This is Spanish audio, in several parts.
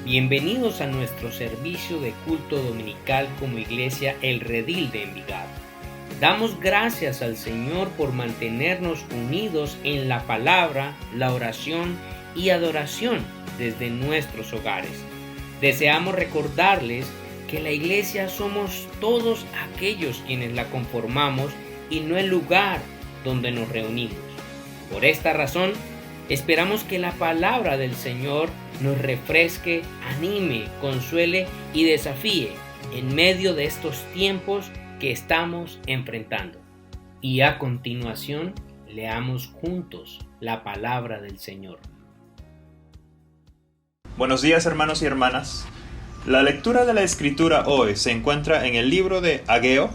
Bienvenidos a nuestro servicio de culto dominical como Iglesia El Redil de Envigado. Damos gracias al Señor por mantenernos unidos en la palabra, la oración y adoración desde nuestros hogares. Deseamos recordarles que la Iglesia somos todos aquellos quienes la conformamos y no el lugar donde nos reunimos. Por esta razón, esperamos que la palabra del Señor nos refresque, anime, consuele y desafíe en medio de estos tiempos que estamos enfrentando. Y a continuación, leamos juntos la palabra del Señor. Buenos días, hermanos y hermanas. La lectura de la Escritura hoy se encuentra en el libro de Ageo,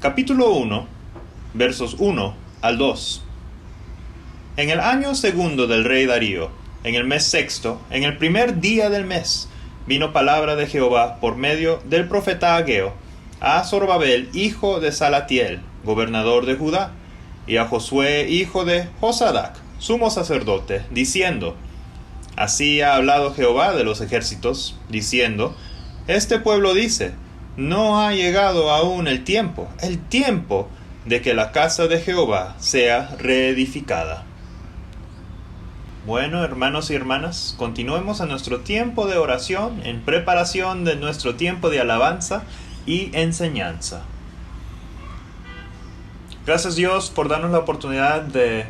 capítulo 1, versos 1 al 2. En el año segundo del rey Darío, en el mes sexto, en el primer día del mes, vino palabra de Jehová por medio del profeta Ageo a Zorobabel, hijo de Salatiel, gobernador de Judá, y a Josué, hijo de Josadac, sumo sacerdote, diciendo: Así ha hablado Jehová de los ejércitos, diciendo: Este pueblo dice, no ha llegado aún el tiempo de que la casa de Jehová sea reedificada. Bueno, hermanos y hermanas, continuemos en nuestro tiempo de oración en preparación de nuestro tiempo de alabanza y enseñanza. Gracias Dios por darnos la oportunidad de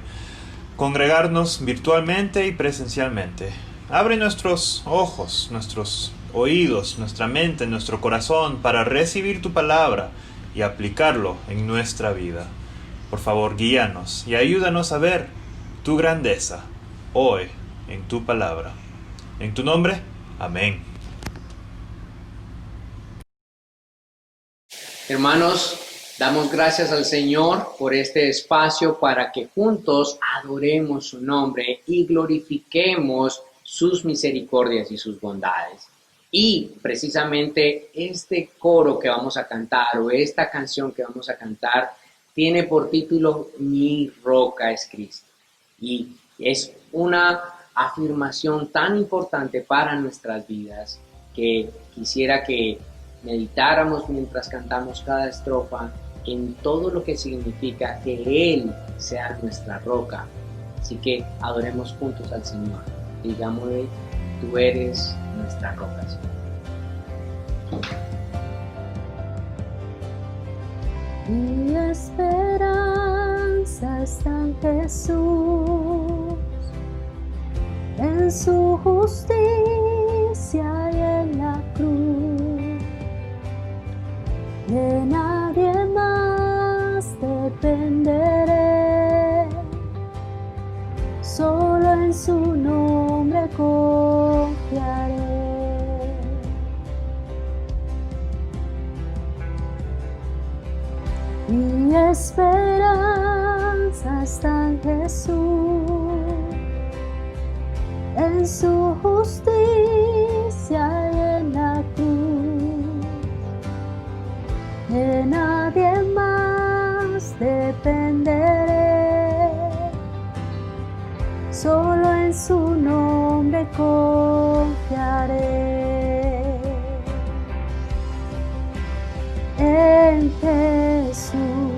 congregarnos virtualmente y presencialmente. Abre nuestros ojos, nuestros oídos, nuestra mente, nuestro corazón para recibir tu palabra y aplicarlo en nuestra vida. Por favor, guíanos y ayúdanos a ver tu grandeza hoy en tu palabra. En tu nombre, amén. Hermanos, damos gracias al Señor por este espacio para que juntos adoremos su nombre y glorifiquemos sus misericordias y sus bondades. Y precisamente este coro que vamos a cantar o esta canción que vamos a cantar tiene por título Mi roca es Cristo. Y es una afirmación tan importante para nuestras vidas que quisiera que meditáramos mientras cantamos cada estrofa en todo lo que significa que Él sea nuestra roca. Así que adoremos juntos al Señor. Digámosle: tú eres nuestra roca, Señor. Mi esperanza está en Jesús, en su justicia y en la cruz. De nadie más dependeré, solo en su nombre confiaré. Mi esperanza está en Jesús, en su justicia y en la cruz. De nadie más dependeré, solo en su nombre confiaré. En Jesús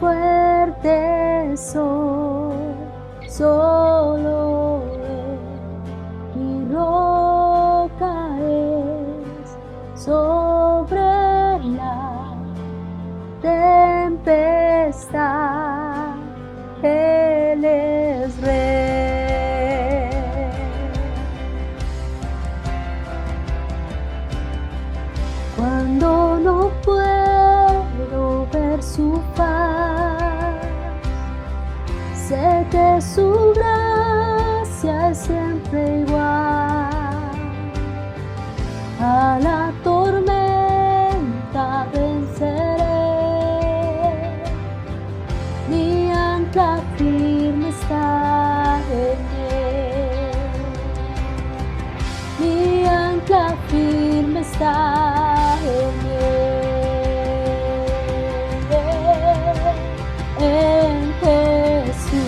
fuerte soy, solo Él mi roca es. Sobre la tempestad Él es rey. Cuando no puedo ver su paz, sé que su gracia es siempre igual. A la tormenta venceré, mi ancla firme está en Él. Mi ancla firme está en Él. En Jesús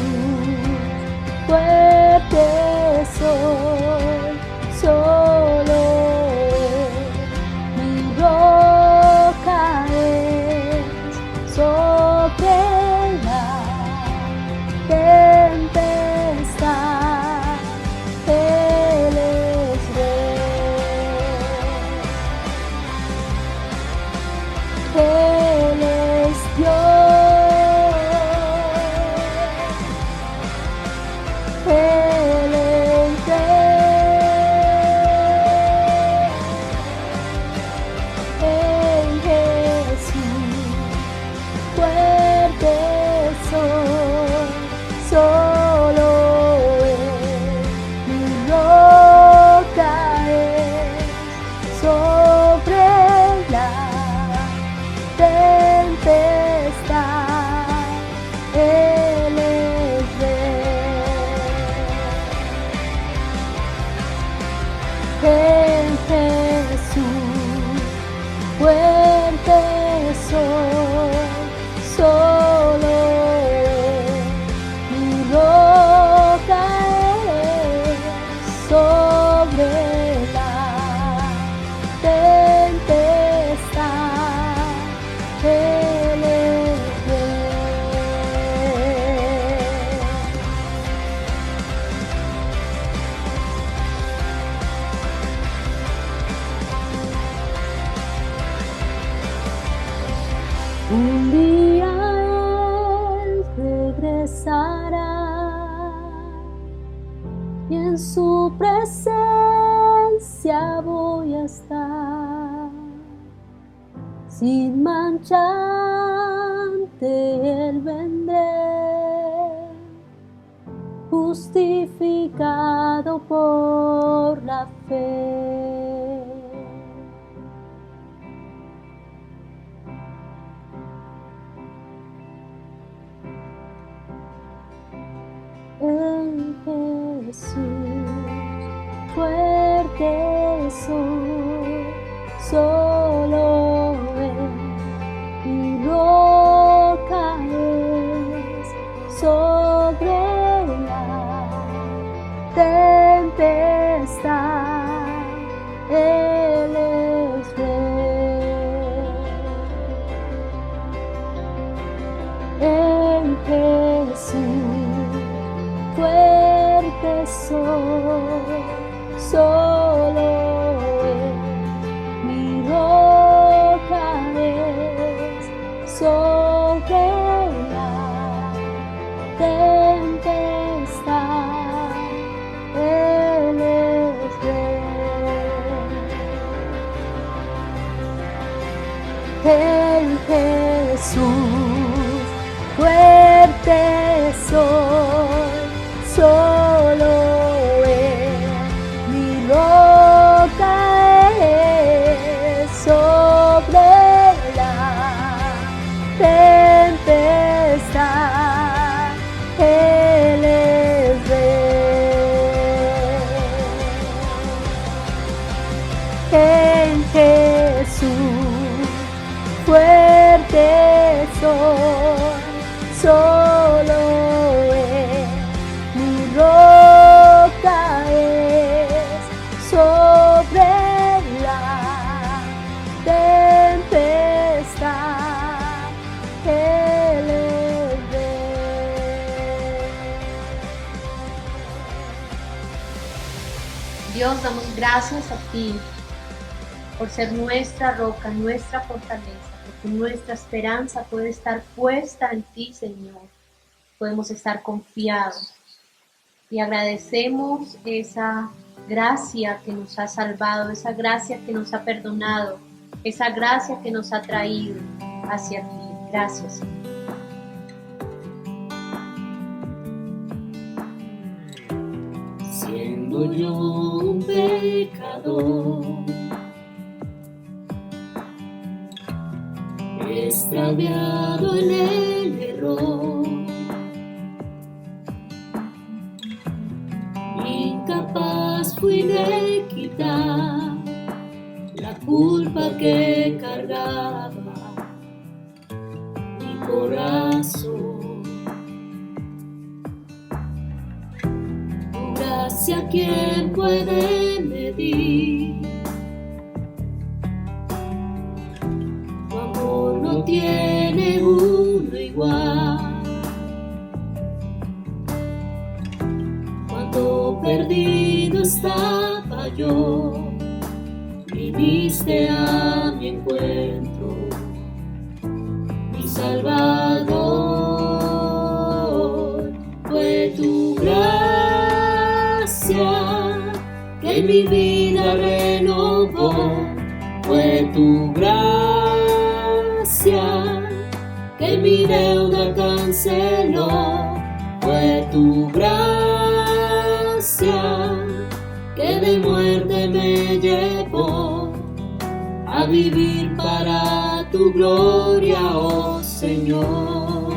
fuerte soy, soy y en su presencia voy a estar. Sin mancha ante Él vendré, justificado por la fe. En Jesús fuerte soy, solo Él mi roca es. Sobre la tempestad Él es rey. En Jesús fuerte soy, solo Él mi roca es. Sobre la tempestad Él es rey. En Jesús fuerte soy, solo Él mi roca es. Sobre la tempestad Él es rey. En Jesús fuerte soy, solo Él mi roca es. Sobre la tempestad Él es rey. Dios, damos gracias a ti por ser nuestra roca, nuestra fortaleza, porque nuestra esperanza puede estar puesta en ti, Señor. Podemos estar confiados y agradecemos esa gracia que nos ha salvado, esa gracia que nos ha perdonado, esa gracia que nos ha traído hacia ti. Gracias, Señor. Siendo yo un pecador, extraviado en el error, incapaz fui de quitar la culpa que cargaba mi corazón. Tu gracia, ¿quién puede medir? Tu amor no tiene uno igual. Cuando perdido estaba yo, viniste a mi encuentro, mi Salvador. Fue tu gracia que mi vida renovó, fue tu gracia que mi deuda canceló, fue tu gracia que de muerte me llevó a vivir para tu gloria, oh Señor.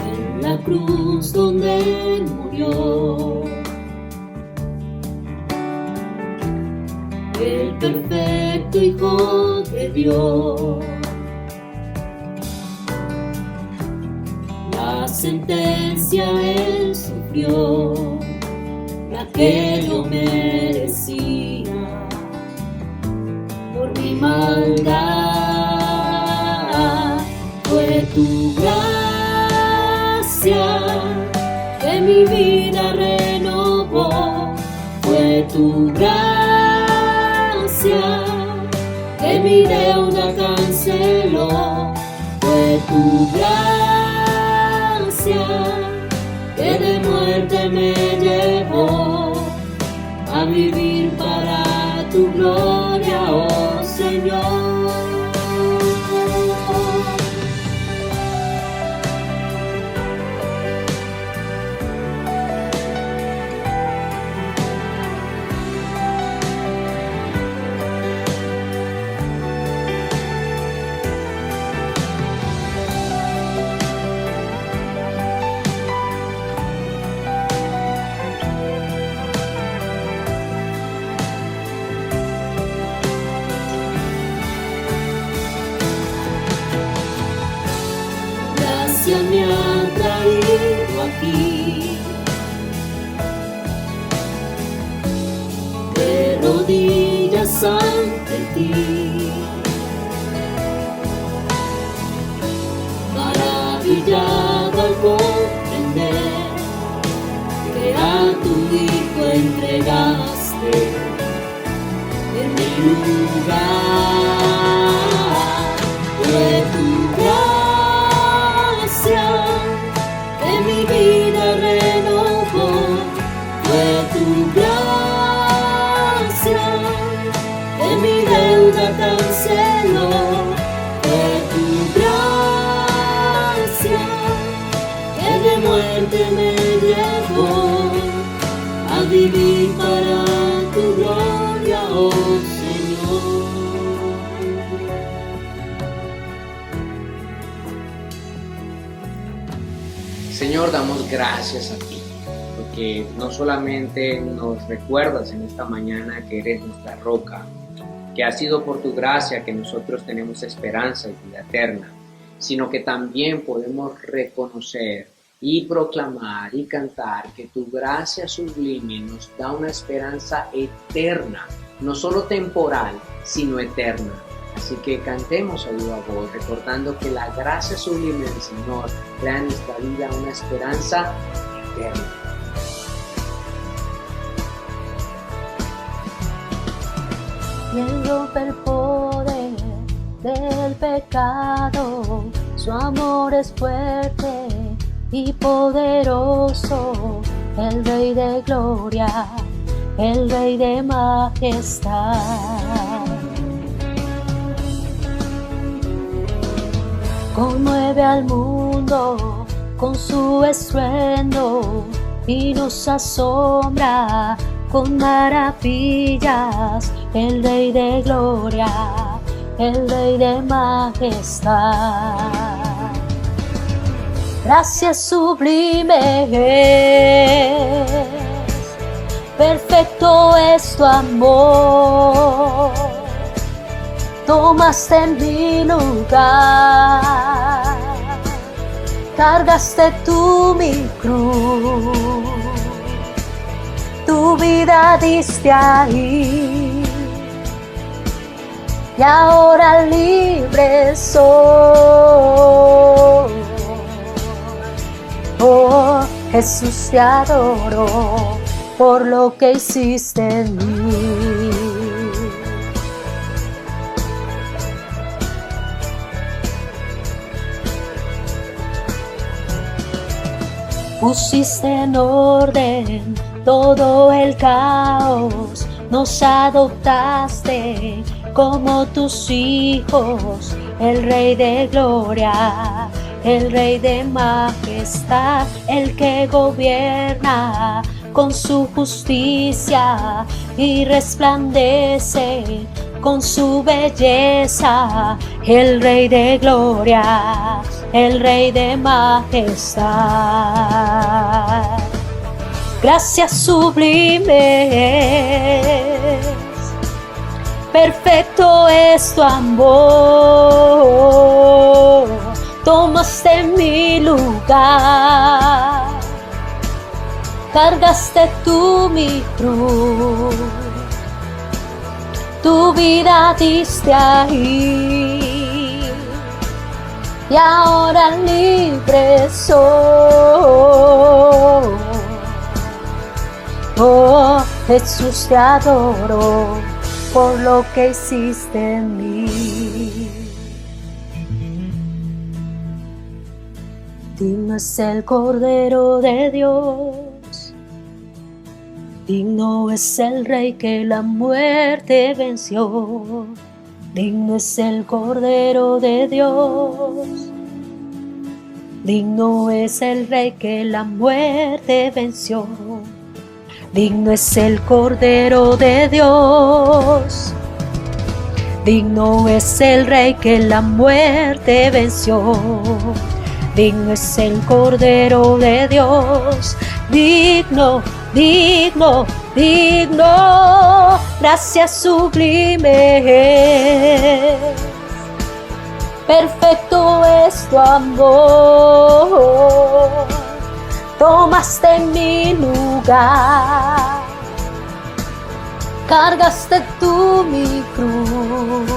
En la cruz donde Él murió, el perfecto Hijo de Dios, la sentencia Él sufrió, la que yo merecía por mi maldad. Fue tu gracia que mi vida renovó, fue tu gracia que mi deuda canceló, fue fue tu gracia que de muerte me llevó a vivir para tu gloria, oh Señor. Gracia me ha traído aquí, de rodillas ante ti, maravillado al comprender que a tu Hijo entregaste en mi lugar. Fue tu gracia que mi vida renovó, fue tu gracia que mi deuda canceló, fue tu gracia que de muerte me llevó a vivir para tu gloria, oh Señor. Señor, damos gracias a ti, porque no solamente nos recuerdas en esta mañana que eres nuestra roca, que ha sido por tu gracia que nosotros tenemos esperanza y vida eterna, sino que también podemos reconocer y proclamar y cantar que tu gracia sublime nos da una esperanza eterna, no solo temporal, sino eterna. Así que cantemos a viva voz, recordando que la gracia sublime del Señor crea en nuestra vida una esperanza eterna. Y Él rompe el poder del pecado, su amor es fuerte y poderoso, el Rey de gloria, el Rey de majestad. Conmueve al mundo con su estruendo y nos asombra con maravillas, el Rey de gloria, el Rey de majestad. Gracias sublime es, perfecto es tu amor. Tomaste mi lugar, cargaste tú mi cruz, tu vida diste ahí, y ahora libre soy. Oh, Jesús, te adoro por lo que hiciste en mí. Pusiste en orden todo el caos, nos adoptaste como tus hijos, el Rey de gloria, el Rey de majestad, el que gobierna con su justicia y resplandece con su belleza, el Rey de gloria, el Rey de majestad. Gracias sublime, perfecto es tu amor. Tomaste mi lugar, cargaste tú mi cruz, tu vida diste ahí, y ahora libre soy. Oh, Jesús, te adoro por lo que hiciste en mí. Digno es el Cordero de Dios, digno es el Rey que la muerte venció. Digno es el Cordero de Dios, digno es el Rey que la muerte venció. Digno es el Cordero de Dios, digno es el Rey que la muerte venció. Digno es el Cordero de Dios, digno, digno, digno, gracias sublime. Perfecto es tu amor, tomaste mi lugar, cargaste tú mi cruz,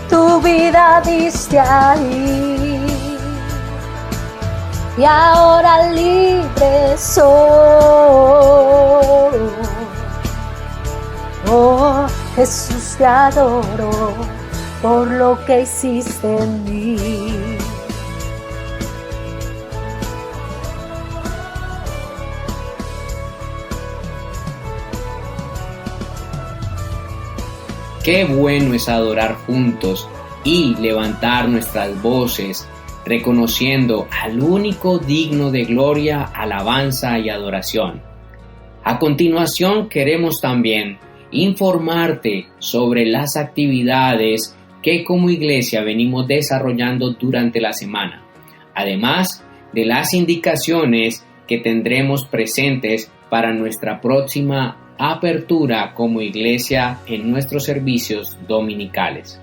tu vida diste ahí, y ahora libre soy. Oh, Jesús, te adoro por lo que hiciste en mí. Qué bueno es adorar juntos y levantar nuestras voces, reconociendo al único digno de gloria, alabanza y adoración. A continuación queremos también informarte sobre las actividades que como iglesia venimos desarrollando durante la semana, además de las indicaciones que tendremos presentes para nuestra próxima apertura como iglesia en nuestros servicios dominicales.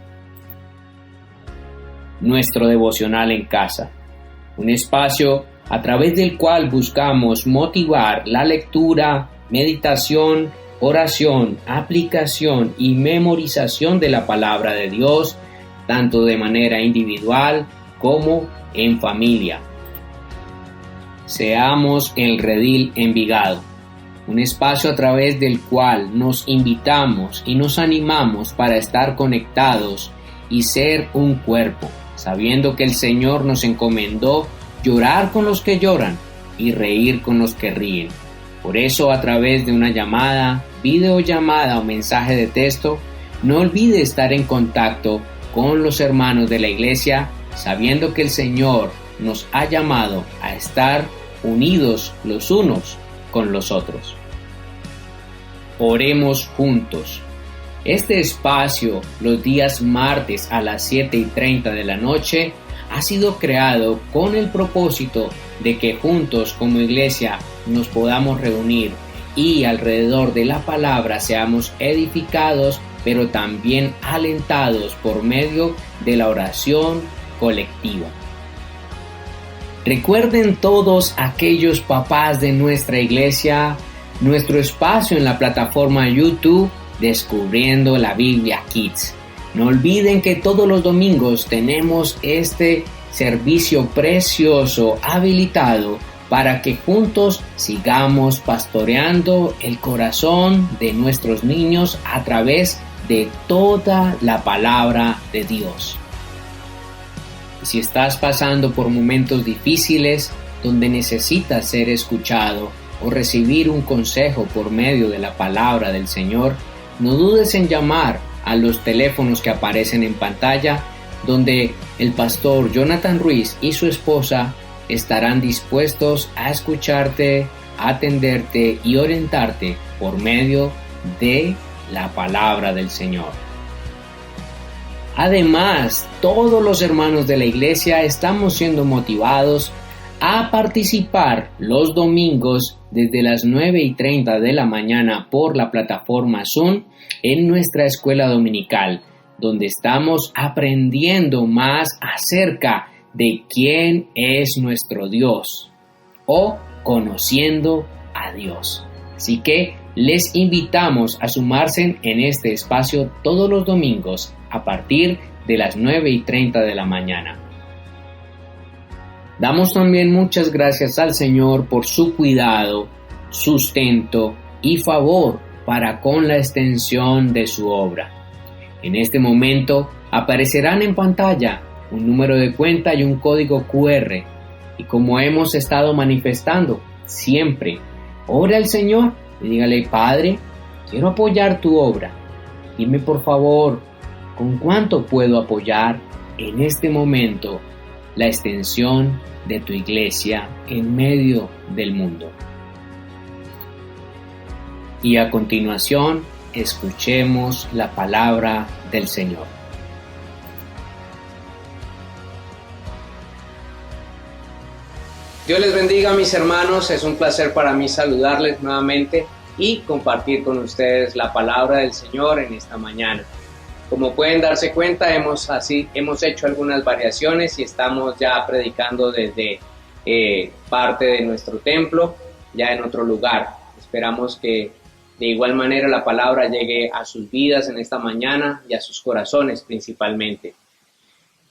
Nuestro devocional en casa, un espacio a través del cual buscamos motivar la lectura, meditación, oración, aplicación y memorización de la palabra de Dios, tanto de manera individual como en familia. Seamos el Redil Envigado, un espacio a través del cual nos invitamos y nos animamos para estar conectados y ser un cuerpo, sabiendo que el Señor nos encomendó llorar con los que lloran y reír con los que ríen. Por eso, a través de una llamada, videollamada o mensaje de texto, no olvide estar en contacto con los hermanos de la iglesia, sabiendo que el Señor nos ha llamado a estar unidos los unos con los otros. Oremos juntos. Este espacio, los días martes a las 7:30 de la noche, ha sido creado con el propósito de que juntos como iglesia nos podamos reunir y alrededor de la palabra seamos edificados, pero también alentados por medio de la oración colectiva. Recuerden todos aquellos papás de nuestra iglesia nuestro espacio en la plataforma YouTube Descubriendo la Biblia Kids. No olviden que todos los domingos tenemos este servicio precioso habilitado para que juntos sigamos pastoreando el corazón de nuestros niños a través de toda la palabra de Dios. Si estás pasando por momentos difíciles donde necesitas ser escuchado o recibir un consejo por medio de la palabra del Señor, no dudes en llamar a los teléfonos que aparecen en pantalla, donde el pastor Jonathan Ruiz y su esposa estarán dispuestos a escucharte, atenderte y orientarte por medio de la palabra del Señor. Además, todos los hermanos de la iglesia estamos siendo motivados a participar los domingos desde las 9:30 de la mañana por la plataforma Zoom en nuestra escuela dominical, donde estamos aprendiendo más acerca de quién es nuestro Dios o conociendo a Dios. Así que les invitamos a sumarse en este espacio todos los domingos a partir de las 9:30 de la mañana. Damos también muchas gracias al Señor por su cuidado, sustento y favor para con la extensión de su obra. En este momento aparecerán en pantalla un número de cuenta y un código QR. Y como hemos estado manifestando siempre, ore al Señor y dígale: Padre, quiero apoyar tu obra. Dime por favor, ¿con cuánto puedo apoyar en este momento la extensión de tu iglesia en medio del mundo? Y a continuación, escuchemos la palabra del Señor. Dios les bendiga, mis hermanos. Es un placer para mí saludarles nuevamente y compartir con ustedes la palabra del Señor en esta mañana. Como pueden darse cuenta, hemos hecho algunas variaciones y estamos ya predicando desde parte de nuestro templo, ya en otro lugar. Esperamos que de igual manera la palabra llegue a sus vidas en esta mañana y a sus corazones principalmente.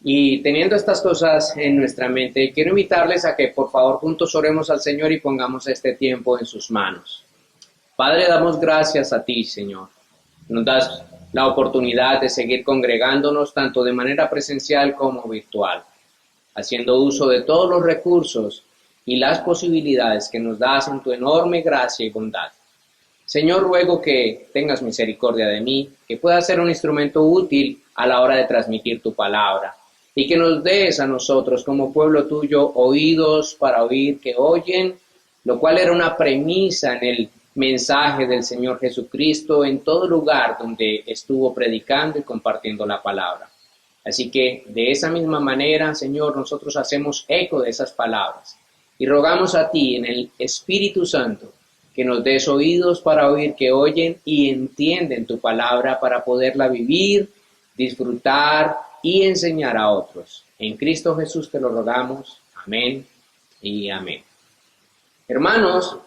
Y teniendo estas cosas en nuestra mente, quiero invitarles a que por favor juntos oremos al Señor y pongamos este tiempo en sus manos. Padre, damos gracias a ti, Señor. Nos das la oportunidad de seguir congregándonos tanto de manera presencial como virtual, haciendo uso de todos los recursos y las posibilidades que nos das en tu enorme gracia y bondad. Señor, ruego que tengas misericordia de mí, que pueda ser un instrumento útil a la hora de transmitir tu palabra, y que nos des a nosotros como pueblo tuyo oídos para oír que oyen, lo cual era una premisa en el mensaje del Señor Jesucristo en todo lugar donde estuvo predicando y compartiendo la palabra. Así que de esa misma manera, Señor, nosotros hacemos eco de esas palabras y rogamos a ti en el Espíritu Santo que nos des oídos para oír que oyen y entienden tu palabra para poderla vivir, disfrutar y enseñar a otros. En Cristo Jesús te lo rogamos. Amén y amén. Hermanos,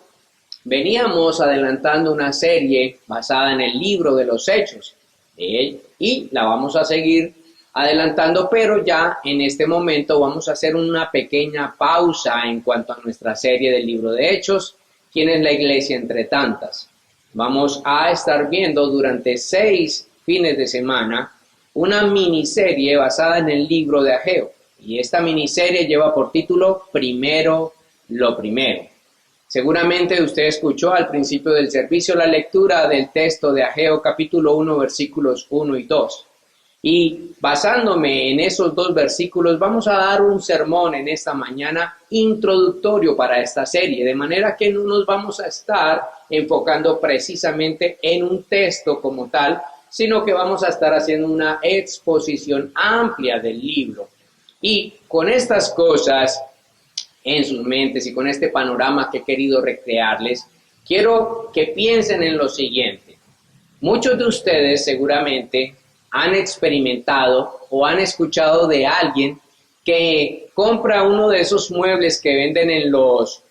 veníamos adelantando una serie basada en el libro de los Hechos y la vamos a seguir adelantando, pero ya en este momento vamos a hacer una pequeña pausa en cuanto a nuestra serie del libro de Hechos. ¿Quién es la iglesia entre tantas? Vamos a estar viendo durante 6 fines de semana una miniserie basada en el libro de Ageo. Y esta miniserie lleva por título Primero lo Primero. Seguramente usted escuchó al principio del servicio la lectura del texto de Ageo capítulo 1 versículos 1 y 2. Y basándome en esos 2 versículos vamos a dar un sermón en esta mañana introductorio para esta serie, de manera que no nos vamos a estar enfocando precisamente en un texto como tal, sino que vamos a estar haciendo una exposición amplia del libro. Y con estas cosas en sus mentes y con este panorama que he querido recrearles, quiero que piensen en lo siguiente. Muchos de ustedes seguramente han experimentado o han escuchado de alguien que compra uno de esos muebles que venden en los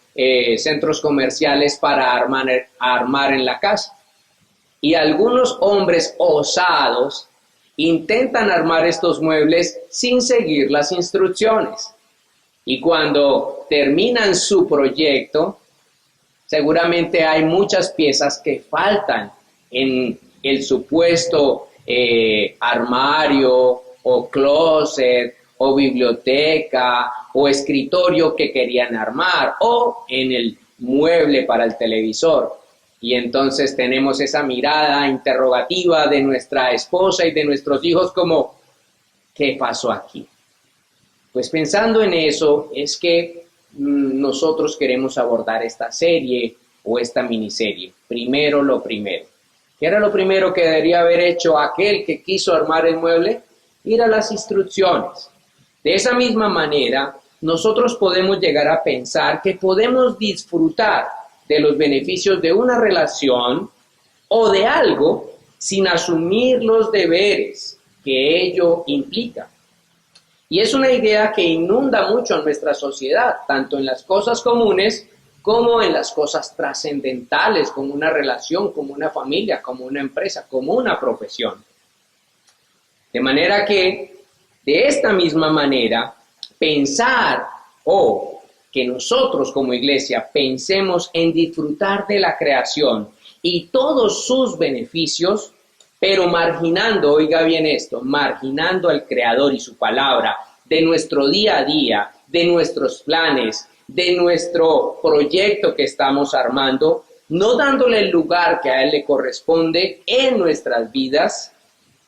centros comerciales para armar en la casa. Y algunos hombres osados intentan armar estos muebles sin seguir las instrucciones. Y cuando terminan su proyecto, seguramente hay muchas piezas que faltan en el supuesto armario o closet o biblioteca o escritorio que querían armar o en el mueble para el televisor. Y entonces tenemos esa mirada interrogativa de nuestra esposa y de nuestros hijos como, ¿qué pasó aquí? Pues pensando en eso es que nosotros queremos abordar esta serie o esta miniserie. Primero lo primero. ¿Qué era lo primero que debería haber hecho aquel que quiso armar el mueble? Ir a las instrucciones. De esa misma manera, nosotros podemos llegar a pensar que podemos disfrutar de los beneficios de una relación o de algo sin asumir los deberes que ello implica. Y es una idea que inunda mucho a nuestra sociedad, tanto en las cosas comunes como en las cosas trascendentales, como una relación, como una familia, como una empresa, como una profesión. De manera que, de esta misma manera, pensar o que nosotros como iglesia pensemos en disfrutar de la creación y todos sus beneficios, pero marginando, oiga bien esto, marginando al Creador y su palabra, de nuestro día a día, de nuestros planes, de nuestro proyecto que estamos armando, no dándole el lugar que a Él le corresponde en nuestras vidas,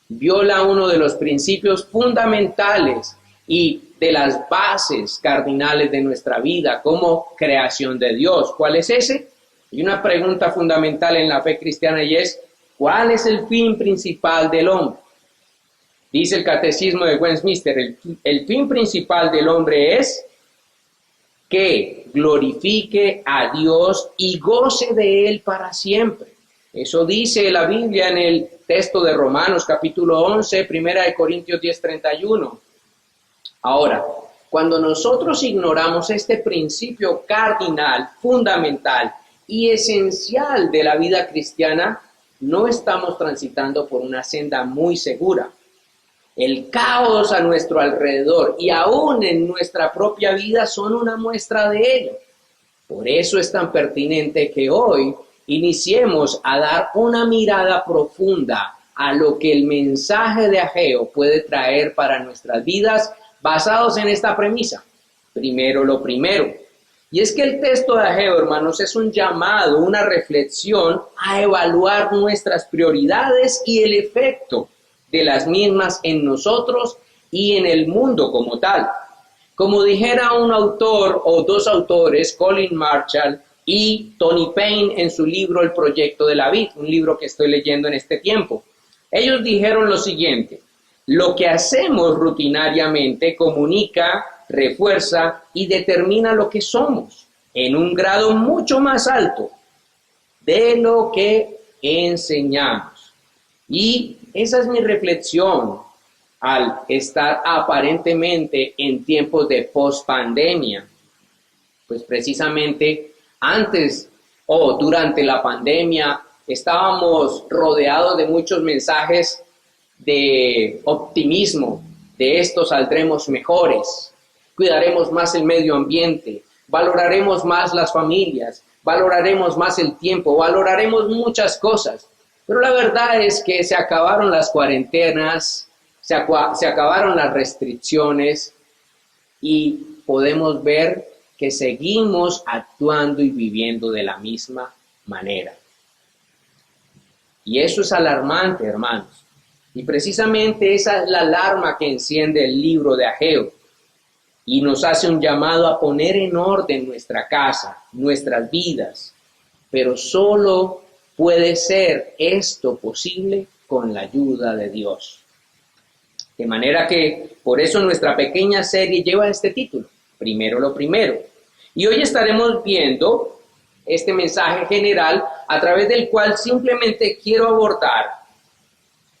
viola uno de los principios fundamentales y de las bases cardinales de nuestra vida como creación de Dios. ¿Cuál es ese? Y una pregunta fundamental en la fe cristiana y es, ¿cuál es el fin principal del hombre? Dice el Catecismo de Westminster, el fin principal del hombre es que glorifique a Dios y goce de Él para siempre. Eso dice la Biblia en el texto de Romanos capítulo 11, 1 Corintios 10:31. Ahora, cuando nosotros ignoramos este principio cardinal, fundamental y esencial de la vida cristiana, no estamos transitando por una senda muy segura. El caos a nuestro alrededor y aún en nuestra propia vida son una muestra de ello. Por eso es tan pertinente que hoy iniciemos a dar una mirada profunda a lo que el mensaje de Ageo puede traer para nuestras vidas basados en esta premisa. Primero lo primero. Y es que el texto de Ageo, hermanos, es un llamado, una reflexión a evaluar nuestras prioridades y el efecto de las mismas en nosotros y en el mundo como tal. Como dijera un autor o dos autores, Colin Marshall y Tony Payne en su libro El Proyecto de la Vid, un libro que estoy leyendo en este tiempo. Ellos dijeron lo siguiente: lo que hacemos rutinariamente comunica, refuerza y determina lo que somos en un grado mucho más alto de lo que enseñamos. Y esa es mi reflexión al estar aparentemente en tiempos de post-pandemia. Pues precisamente antes o durante la pandemia estábamos rodeados de muchos mensajes de optimismo, de esto saldremos mejores, cuidaremos más el medio ambiente, valoraremos más las familias, valoraremos más el tiempo, valoraremos muchas cosas. Pero la verdad es que se acabaron las cuarentenas, se acabaron las restricciones y podemos ver que seguimos actuando y viviendo de la misma manera. Y eso es alarmante, hermanos. Y precisamente esa es la alarma que enciende el libro de Ageo y nos hace un llamado a poner en orden nuestra casa, nuestras vidas, pero solo puede ser esto posible con la ayuda de Dios. De manera que por eso nuestra pequeña serie lleva este título, Primero lo primero. Y hoy estaremos viendo este mensaje general a través del cual simplemente quiero abordar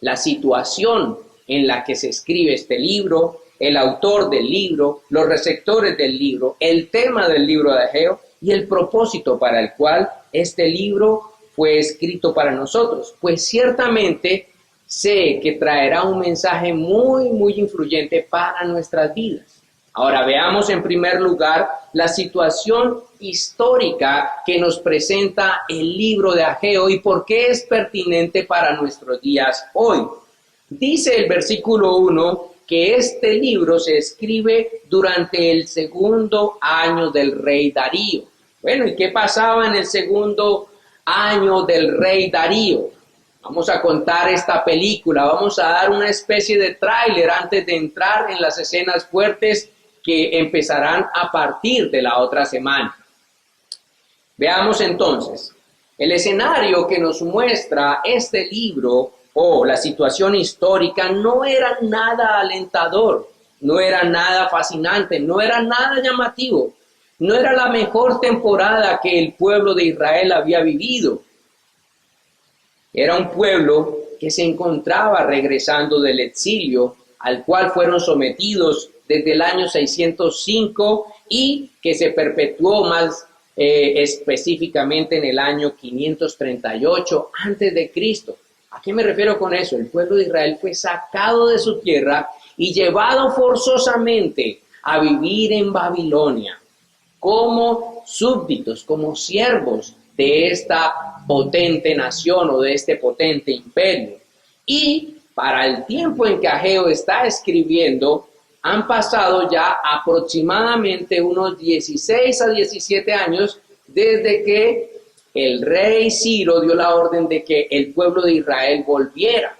la situación en la que se escribe este libro, el autor del libro, los receptores del libro, el tema del libro de Ageo y el propósito para el cual este libro fue escrito para nosotros, pues ciertamente sé que traerá un mensaje muy, muy influyente para nuestras vidas. Ahora veamos en primer lugar la situación histórica que nos presenta el libro de Ageo y por qué es pertinente para nuestros días hoy. Dice el versículo 1 que este libro se escribe durante el segundo año del rey Darío. Bueno, ¿y qué pasaba en el segundo año del rey Darío? Vamos a contar esta película, vamos a dar una especie de tráiler antes de entrar en las escenas fuertes que empezarán a partir de la otra semana. Veamos entonces, el escenario que nos muestra este libro o la situación histórica no era nada alentador, no era nada fascinante, no era nada llamativo, no era la mejor temporada que el pueblo de Israel había vivido. Era un pueblo que se encontraba regresando del exilio al cual fueron sometidos desde el año 605 y que se perpetuó más específicamente en el año 538 antes de Cristo. ¿A qué me refiero con eso? El pueblo de Israel fue sacado de su tierra y llevado forzosamente a vivir en Babilonia como súbditos, como siervos de esta potente nación o de este potente imperio. Y para el tiempo en que Ageo está escribiendo, han pasado ya aproximadamente unos 16 a 17 años desde que el rey Ciro dio la orden de que el pueblo de Israel volviera.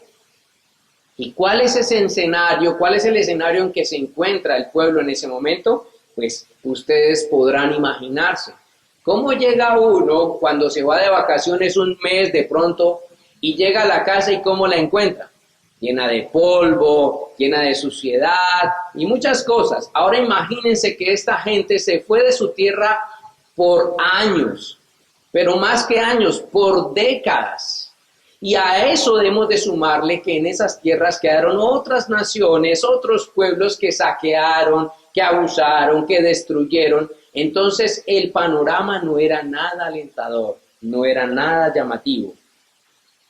¿Y cuál es ese escenario? ¿Cuál es el escenario en que se encuentra el pueblo en ese momento? Pues ustedes podrán imaginarse. ¿Cómo llega uno cuando se va de vacaciones un mes de pronto y llega a la casa y cómo la encuentra? Llena de polvo, llena de suciedad y muchas cosas. Ahora imagínense que esta gente se fue de su tierra por años, pero más que años, por décadas. Y a eso debemos de sumarle que en esas tierras quedaron otras naciones, otros pueblos que saquearon, que abusaron, que destruyeron. Entonces el panorama no era nada alentador, no era nada llamativo.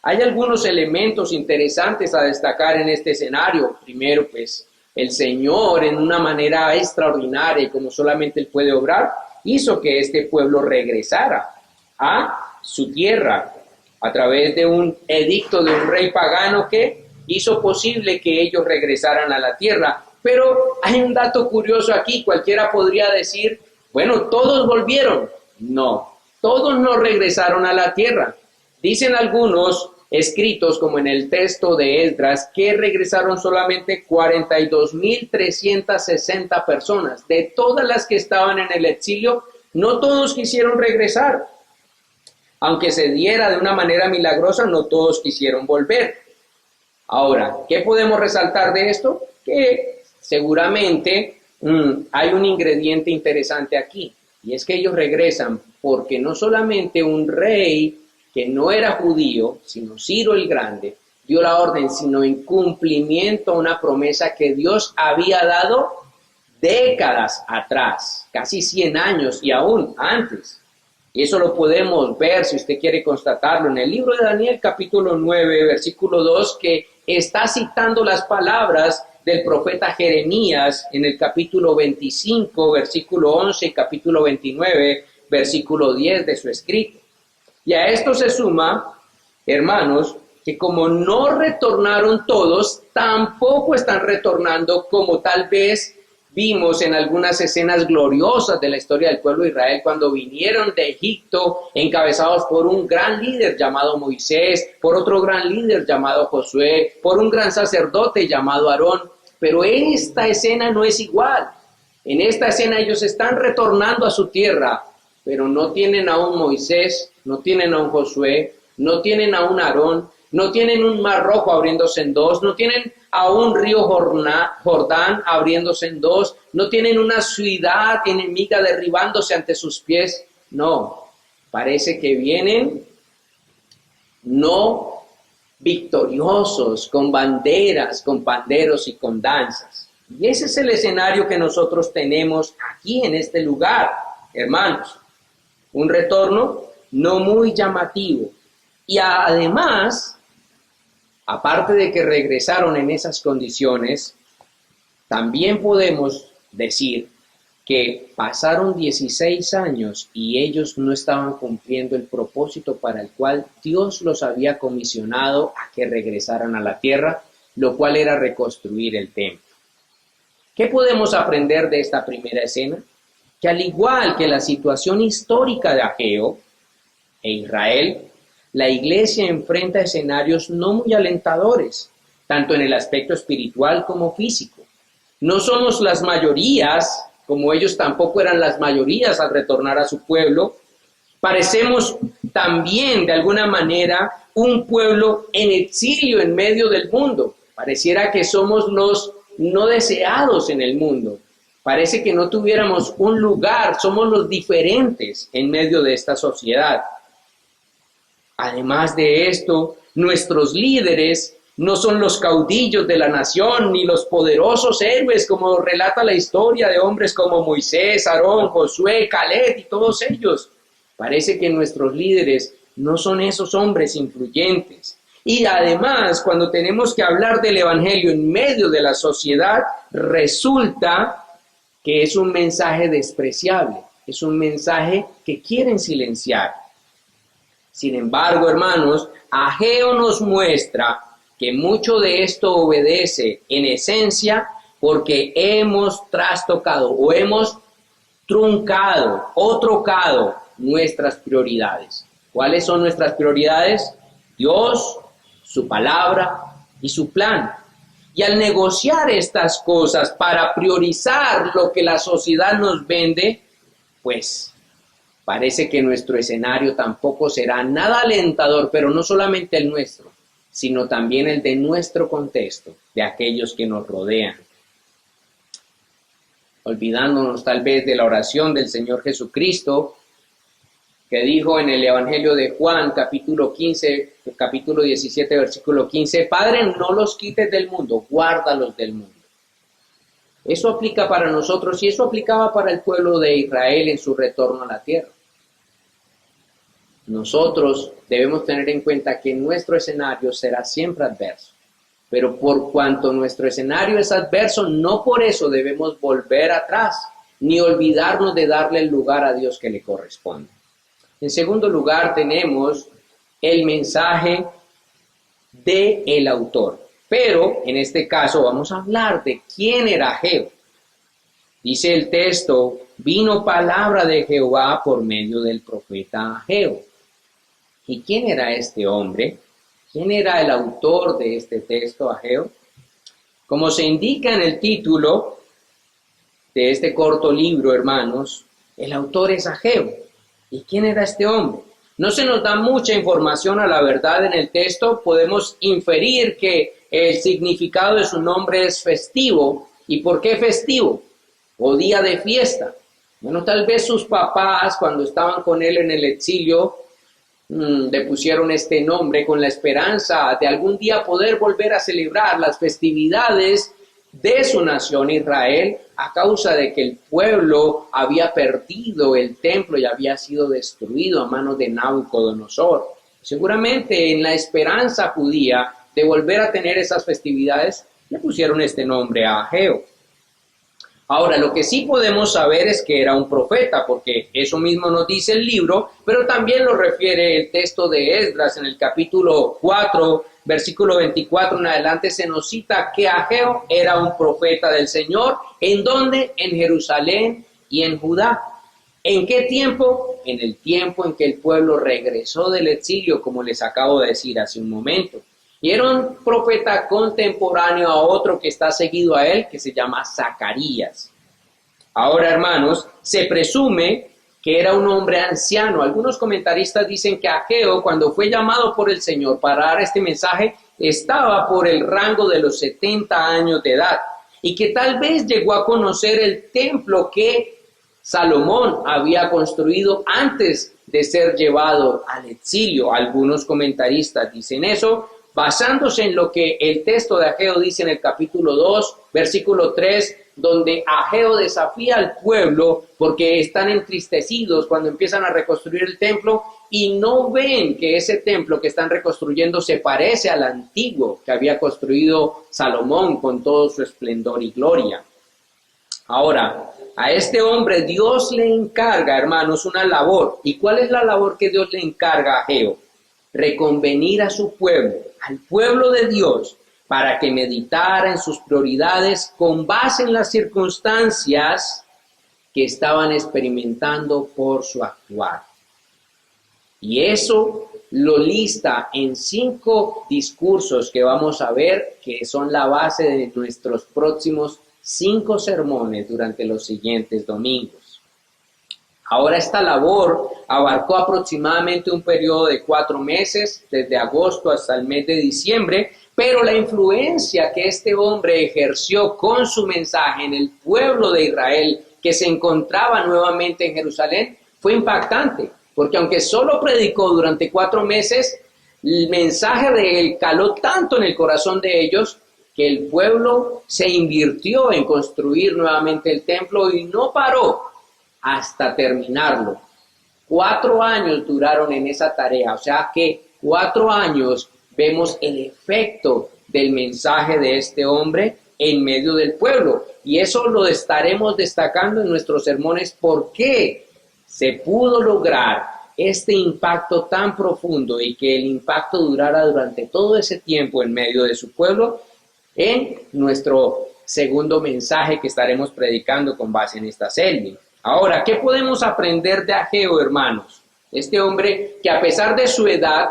Hay algunos elementos interesantes a destacar en este escenario. Primero, pues, el Señor en una manera extraordinaria y como solamente Él puede obrar, hizo que este pueblo regresara a su tierra a través de un edicto de un rey pagano que hizo posible que ellos regresaran a la tierra. Pero hay un dato curioso aquí, cualquiera podría decir, bueno, todos volvieron. No, todos no regresaron a la tierra. Dicen algunos escritos, como en el texto de Esdras, que regresaron solamente 42,360 personas. De todas las que estaban en el exilio, no todos quisieron regresar. Aunque se diera de una manera milagrosa, no todos quisieron volver. Ahora, ¿qué podemos resaltar de esto? Que seguramente hay un ingrediente interesante aquí, y es que ellos regresan porque no solamente un rey que no era judío, sino Ciro el Grande, dio la orden, sino en cumplimiento a una promesa que Dios había dado décadas atrás, casi 100 años y aún antes. Y eso lo podemos ver, si usted quiere constatarlo, en el libro de Daniel, capítulo 9, versículo 2, que está citando las palabras del profeta Jeremías en el capítulo 25, versículo 11, y capítulo 29, versículo 10 de su escrito. Y a esto se suma, hermanos, que como no retornaron todos, tampoco están retornando como tal vez vimos en algunas escenas gloriosas de la historia del pueblo de Israel cuando vinieron de Egipto encabezados por un gran líder llamado Moisés, por otro gran líder llamado Josué, por un gran sacerdote llamado Aarón. Pero esta escena no es igual. En esta escena ellos están retornando a su tierra, pero no tienen a un Moisés, no tienen a un Josué, no tienen a un Aarón, no tienen un mar rojo abriéndose en dos, no tienen a un río Jordán abriéndose en dos, no tienen una ciudad enemiga derribándose ante sus pies. No, parece que vienen no victoriosos, con banderas, con panderos y con danzas. Y ese es el escenario que nosotros tenemos aquí en este lugar, hermanos. Un retorno no muy llamativo. Y además, aparte de que regresaron en esas condiciones, también podemos decir que pasaron 16 años y ellos no estaban cumpliendo el propósito para el cual Dios los había comisionado a que regresaran a la tierra, lo cual era reconstruir el templo. ¿Qué podemos aprender de esta primera escena? Que al igual que la situación histórica de Ageo e Israel, la iglesia enfrenta escenarios no muy alentadores, tanto en el aspecto espiritual como físico. No somos las mayorías, como ellos tampoco eran las mayorías al retornar a su pueblo. Parecemos también, de alguna manera, un pueblo en exilio en medio del mundo. Pareciera que somos los no deseados en el mundo. Parece que no tuviéramos un lugar, somos los diferentes en medio de esta sociedad. Además de esto, nuestros líderes no son los caudillos de la nación, ni los poderosos héroes, como relata la historia de hombres como Moisés, Aarón, Josué, Caleb y todos ellos. Parece que nuestros líderes no son esos hombres influyentes. Y además, cuando tenemos que hablar del evangelio en medio de la sociedad, resulta que es un mensaje despreciable, es un mensaje que quieren silenciar. Sin embargo, hermanos, Ageo nos muestra que mucho de esto obedece en esencia porque hemos trastocado o hemos truncado o trocado nuestras prioridades. ¿Cuáles son nuestras prioridades? Dios, su palabra y su plan. Y al negociar estas cosas para priorizar lo que la sociedad nos vende, pues parece que nuestro escenario tampoco será nada alentador, pero no solamente el nuestro, sino también el de nuestro contexto, de aquellos que nos rodean. Olvidándonos tal vez de la oración del Señor Jesucristo, que dijo en el Evangelio de Juan, capítulo 17, versículo 15, Padre, no los quites del mundo, guárdalos del mundo. Eso aplica para nosotros y eso aplicaba para el pueblo de Israel en su retorno a la tierra. Nosotros debemos tener en cuenta que nuestro escenario será siempre adverso, pero por cuanto nuestro escenario es adverso, no por eso debemos volver atrás, ni olvidarnos de darle el lugar a Dios que le corresponde. En segundo lugar, tenemos el mensaje del autor. Pero, en este caso, vamos a hablar de quién era Ageo. Dice el texto, vino palabra de Jehová por medio del profeta Ageo. ¿Y quién era este hombre? ¿Quién era el autor de este texto, Ageo? Como se indica en el título de este corto libro, hermanos, el autor es Ageo. ¿Y quién era este hombre? No se nos da mucha información a la verdad en el texto. Podemos inferir que el significado de su nombre es festivo. ¿Y por qué festivo? O día de fiesta. Bueno, tal vez sus papás, cuando estaban con él en el exilio, le pusieron este nombre con la esperanza de algún día poder volver a celebrar las festividades de su nación Israel, a causa de que el pueblo había perdido el templo y había sido destruido a manos de Nabucodonosor. Seguramente en la esperanza judía de volver a tener esas festividades, le pusieron este nombre a Ageo. Ahora, lo que sí podemos saber es que era un profeta, porque eso mismo nos dice el libro, pero también lo refiere el texto de Esdras en el capítulo 4, versículo 24 en adelante, se nos cita que Ageo era un profeta del Señor. ¿En dónde? En Jerusalén y en Judá. ¿En qué tiempo? En el tiempo en que el pueblo regresó del exilio, como les acabo de decir hace un momento. Y era un profeta contemporáneo a otro que está seguido a él, que se llama Zacarías. Ahora, hermanos, se presume que era un hombre anciano. Algunos comentaristas dicen que Ageo, cuando fue llamado por el Señor para dar este mensaje, estaba por el rango de los 70 años de edad, y que tal vez llegó a conocer el templo que Salomón había construido antes de ser llevado al exilio. Algunos comentaristas dicen eso, basándose en lo que el texto de Ageo dice en el capítulo 2, versículo 3, donde Ageo desafía al pueblo porque están entristecidos cuando empiezan a reconstruir el templo y no ven que ese templo que están reconstruyendo se parece al antiguo que había construido Salomón con todo su esplendor y gloria. Ahora, a este hombre Dios le encarga, hermanos, una labor. ¿Y cuál es la labor que Dios le encarga a Ageo? Reconvenir a su pueblo, al pueblo de Dios, para que meditara en sus prioridades con base en las circunstancias que estaban experimentando por su actuar. Y eso lo lista en 5 discursos que vamos a ver, que son la base de nuestros próximos 5 sermones durante los siguientes domingos. Ahora, esta labor abarcó aproximadamente un periodo de 4 meses, desde agosto hasta el mes de diciembre, pero la influencia que este hombre ejerció con su mensaje en el pueblo de Israel, que se encontraba nuevamente en Jerusalén, fue impactante, porque aunque solo predicó durante 4 meses, el mensaje de él caló tanto en el corazón de ellos, que el pueblo se invirtió en construir nuevamente el templo y no paró hasta terminarlo. 4 años duraron en esa tarea, o sea que 4 años vemos el efecto del mensaje de este hombre en medio del pueblo. Y eso lo estaremos destacando en nuestros sermones, porque se pudo lograr este impacto tan profundo y que el impacto durara durante todo ese tiempo en medio de su pueblo en nuestro segundo mensaje que estaremos predicando con base en esta serie. Ahora, ¿qué podemos aprender de Ageo, hermanos? Este hombre que a pesar de su edad,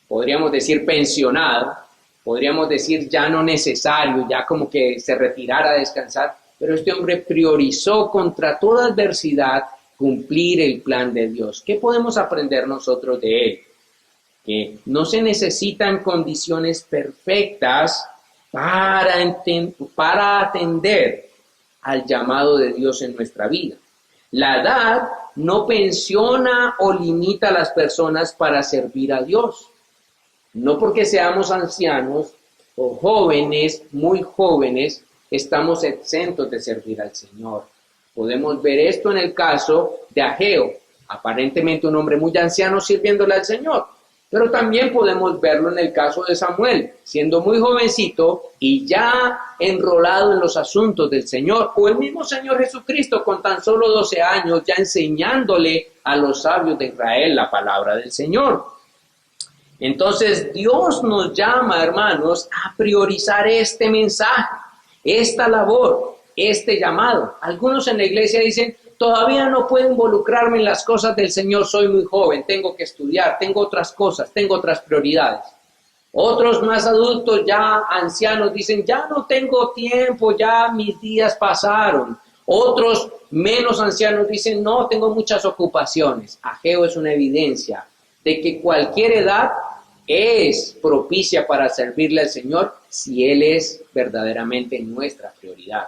podríamos decir pensionado, podríamos decir ya no necesario, ya como que se retirara a descansar, pero este hombre priorizó contra toda adversidad cumplir el plan de Dios. ¿Qué podemos aprender nosotros de él? Que no se necesitan condiciones perfectas para atender al llamado de Dios en nuestra vida. La edad no pensiona o limita a las personas para servir a Dios. No porque seamos ancianos o jóvenes, muy jóvenes, estamos exentos de servir al Señor. Podemos ver esto en el caso de Ageo, aparentemente un hombre muy anciano sirviéndole al Señor. Pero también podemos verlo en el caso de Samuel, siendo muy jovencito y ya enrolado en los asuntos del Señor, o el mismo Señor Jesucristo con tan solo 12 años ya enseñándole a los sabios de Israel la palabra del Señor. Entonces Dios nos llama, hermanos, a priorizar este mensaje, esta labor, este llamado. Algunos en la iglesia dicen, todavía no puedo involucrarme en las cosas del Señor, soy muy joven, tengo que estudiar, tengo otras cosas, tengo otras prioridades. Otros más adultos, ya ancianos, dicen, ya no tengo tiempo, ya mis días pasaron. Otros menos ancianos dicen, no, tengo muchas ocupaciones. Ageo es una evidencia de que cualquier edad es propicia para servirle al Señor si Él es verdaderamente nuestra prioridad.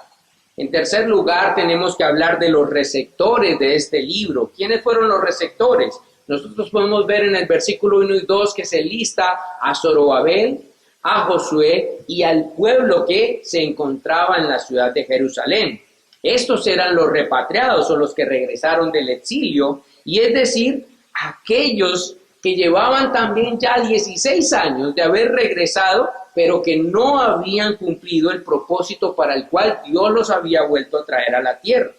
En tercer lugar, tenemos que hablar de los receptores de este libro. ¿Quiénes fueron los receptores? Nosotros podemos ver en el versículo 1 y 2 que se lista a Zorobabel, a Josué y al pueblo que se encontraba en la ciudad de Jerusalén. Estos eran los repatriados o los que regresaron del exilio, y es decir, aquellos que llevaban también ya 16 años de haber regresado, pero que no habían cumplido el propósito para el cual Dios los había vuelto a traer a la tierra.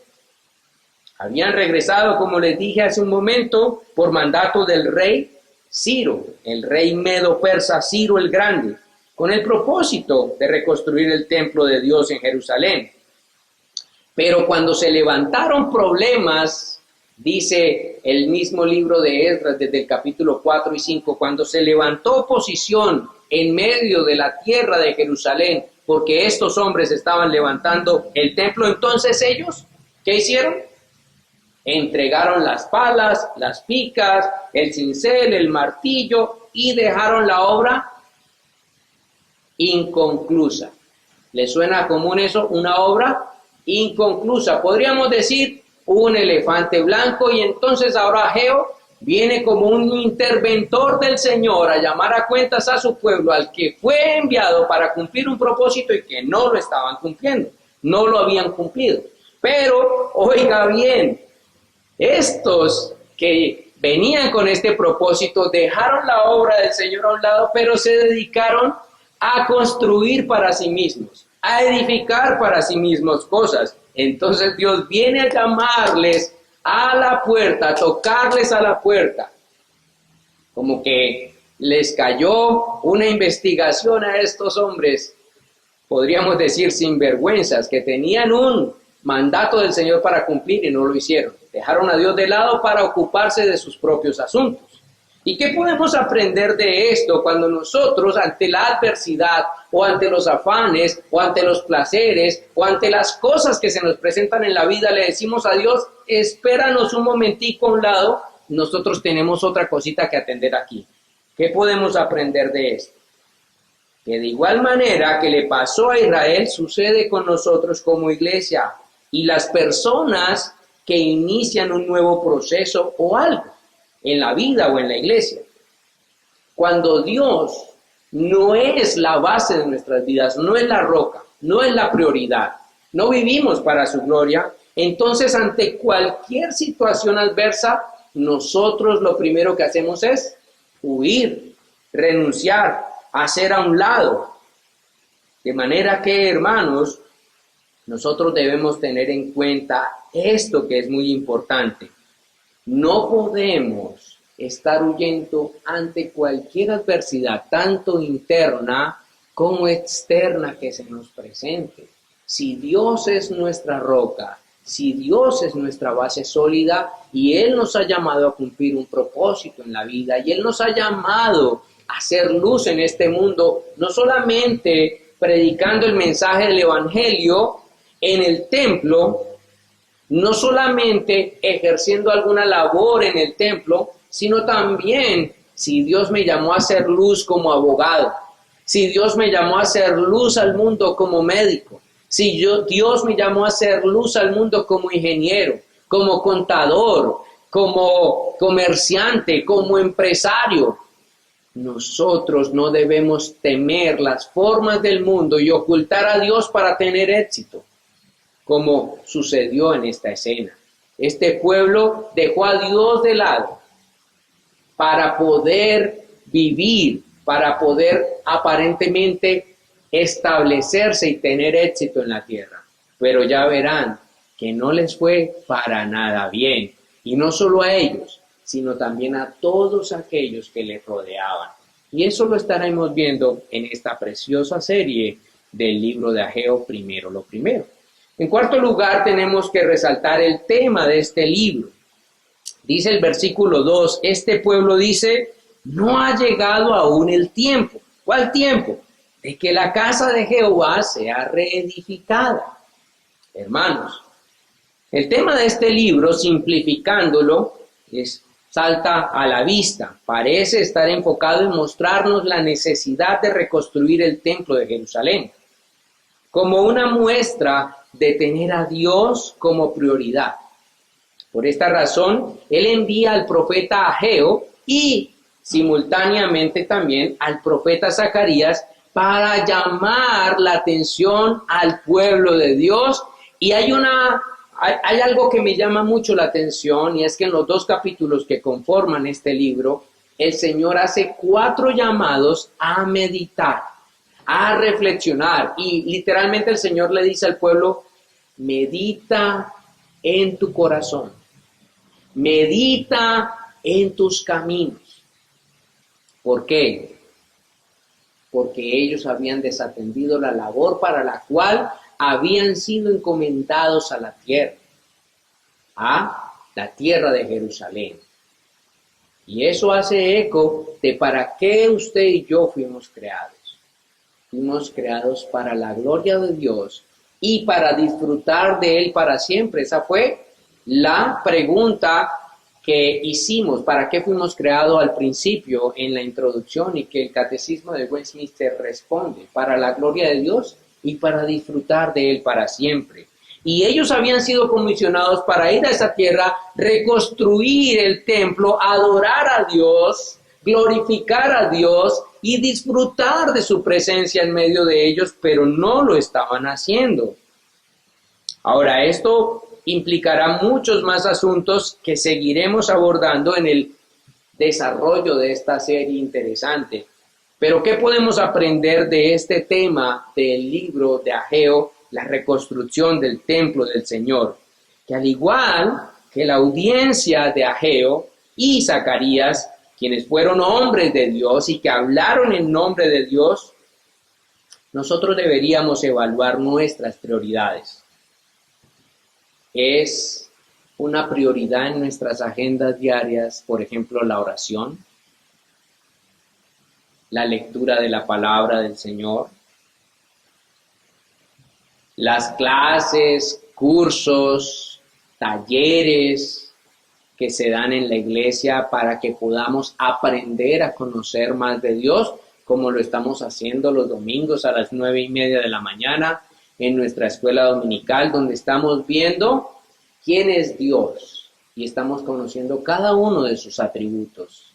Habían regresado, como les dije hace un momento, por mandato del rey Ciro, el rey medo-persa Ciro el Grande, con el propósito de reconstruir el templo de Dios en Jerusalén. Pero cuando se levantaron problemas, dice el mismo libro de Esdras desde el capítulo 4 y 5, cuando se levantó oposición en medio de la tierra de Jerusalén, porque estos hombres estaban levantando el templo, entonces ellos, ¿qué hicieron? Entregaron las palas, las picas, el cincel, el martillo y dejaron la obra inconclusa. ¿Les suena común eso? Una obra inconclusa. Podríamos decir un elefante blanco, y entonces ahora Ageo viene como un interventor del Señor a llamar a cuentas a su pueblo, al que fue enviado para cumplir un propósito y que no lo estaban cumpliendo, no lo habían cumplido. Pero, oiga bien, estos que venían con este propósito dejaron la obra del Señor a un lado, pero se dedicaron a construir para sí mismos, a edificar para sí mismos cosas. Entonces Dios viene a llamarles a la puerta, a tocarles a la puerta. Como que les cayó una investigación a estos hombres, podríamos decir sinvergüenzas, que tenían un mandato del Señor para cumplir y no lo hicieron. Dejaron a Dios de lado para ocuparse de sus propios asuntos. ¿Y qué podemos aprender de esto cuando nosotros, ante la adversidad o ante los afanes o ante los placeres o ante las cosas que se nos presentan en la vida, le decimos a Dios, espéranos un momentico a un lado, nosotros tenemos otra cosita que atender aquí? ¿Qué podemos aprender de esto? Que de igual manera que le pasó a Israel, sucede con nosotros como iglesia y las personas que inician un nuevo proceso o algo en la vida o en la iglesia. Cuando Dios no es la base de nuestras vidas, no es la roca, no es la prioridad, no vivimos para su gloria, entonces ante cualquier situación adversa, nosotros lo primero que hacemos es huir, renunciar, hacer a un lado. De manera que, hermanos, nosotros debemos tener en cuenta esto que es muy importante. No podemos estar huyendo ante cualquier adversidad, tanto interna como externa que se nos presente. Si Dios es nuestra roca, si Dios es nuestra base sólida y Él nos ha llamado a cumplir un propósito en la vida y Él nos ha llamado a hacer luz en este mundo, no solamente predicando el mensaje del Evangelio en el templo, no solamente ejerciendo alguna labor en el templo, sino también si Dios me llamó a hacer luz como abogado, si Dios me llamó a hacer luz al mundo como médico, si Dios me llamó a hacer luz al mundo como ingeniero, como contador, como comerciante, como empresario, nosotros no debemos temer las formas del mundo y ocultar a Dios para tener éxito, como sucedió en esta escena. Este pueblo dejó a Dios de lado para poder vivir, para poder aparentemente establecerse y tener éxito en la tierra. Pero ya verán que no les fue para nada bien. Y no solo a ellos, sino también a todos aquellos que les rodeaban. Y eso lo estaremos viendo en esta preciosa serie del libro de Ageo, primero lo primero. En cuarto lugar, tenemos que resaltar el tema de este libro. Dice el versículo 2, este pueblo dice, no ha llegado aún el tiempo. ¿Cuál tiempo? De que la casa de Jehová sea reedificada. Hermanos, el tema de este libro, simplificándolo, salta a la vista. Parece estar enfocado en mostrarnos la necesidad de reconstruir el templo de Jerusalén, como una muestra de tener a Dios como prioridad. Por esta razón, él envía al profeta Ageo y simultáneamente también al profeta Zacarías para llamar la atención al pueblo de Dios. Y hay algo que me llama mucho la atención, y es que en los 2 capítulos que conforman este libro, el Señor hace 4 llamados a meditar, a reflexionar, y literalmente el Señor le dice al pueblo, medita en tu corazón, medita en tus caminos. ¿Por qué? Porque ellos habían desatendido la labor para la cual habían sido encomendados a la tierra de Jerusalén. Y eso hace eco de para qué usted y yo fuimos creados. Fuimos creados para la gloria de Dios y para disfrutar de Él para siempre. Esa fue la pregunta que hicimos, para qué fuimos creados al principio en la introducción, y que el Catecismo de Westminster responde, para la gloria de Dios y para disfrutar de Él para siempre. Y ellos habían sido comisionados para ir a esa tierra, reconstruir el templo, adorar a Dios, glorificar a Dios y disfrutar de su presencia en medio de ellos, pero no lo estaban haciendo. Ahora, esto implicará muchos más asuntos que seguiremos abordando en el desarrollo de esta serie interesante. Pero ¿qué podemos aprender de este tema del libro de Ageo, la reconstrucción del templo del Señor? Que al igual que la audiencia de Ageo y Zacarías, quienes fueron hombres de Dios y que hablaron en nombre de Dios, nosotros deberíamos evaluar nuestras prioridades. ¿Es una prioridad en nuestras agendas diarias, por ejemplo, la oración, la lectura de la palabra del Señor, las clases, cursos, talleres que se dan en la iglesia para que podamos aprender a conocer más de Dios, como lo estamos haciendo los domingos a las 9:30 de la mañana en nuestra escuela dominical, donde estamos viendo quién es Dios y estamos conociendo cada uno de sus atributos?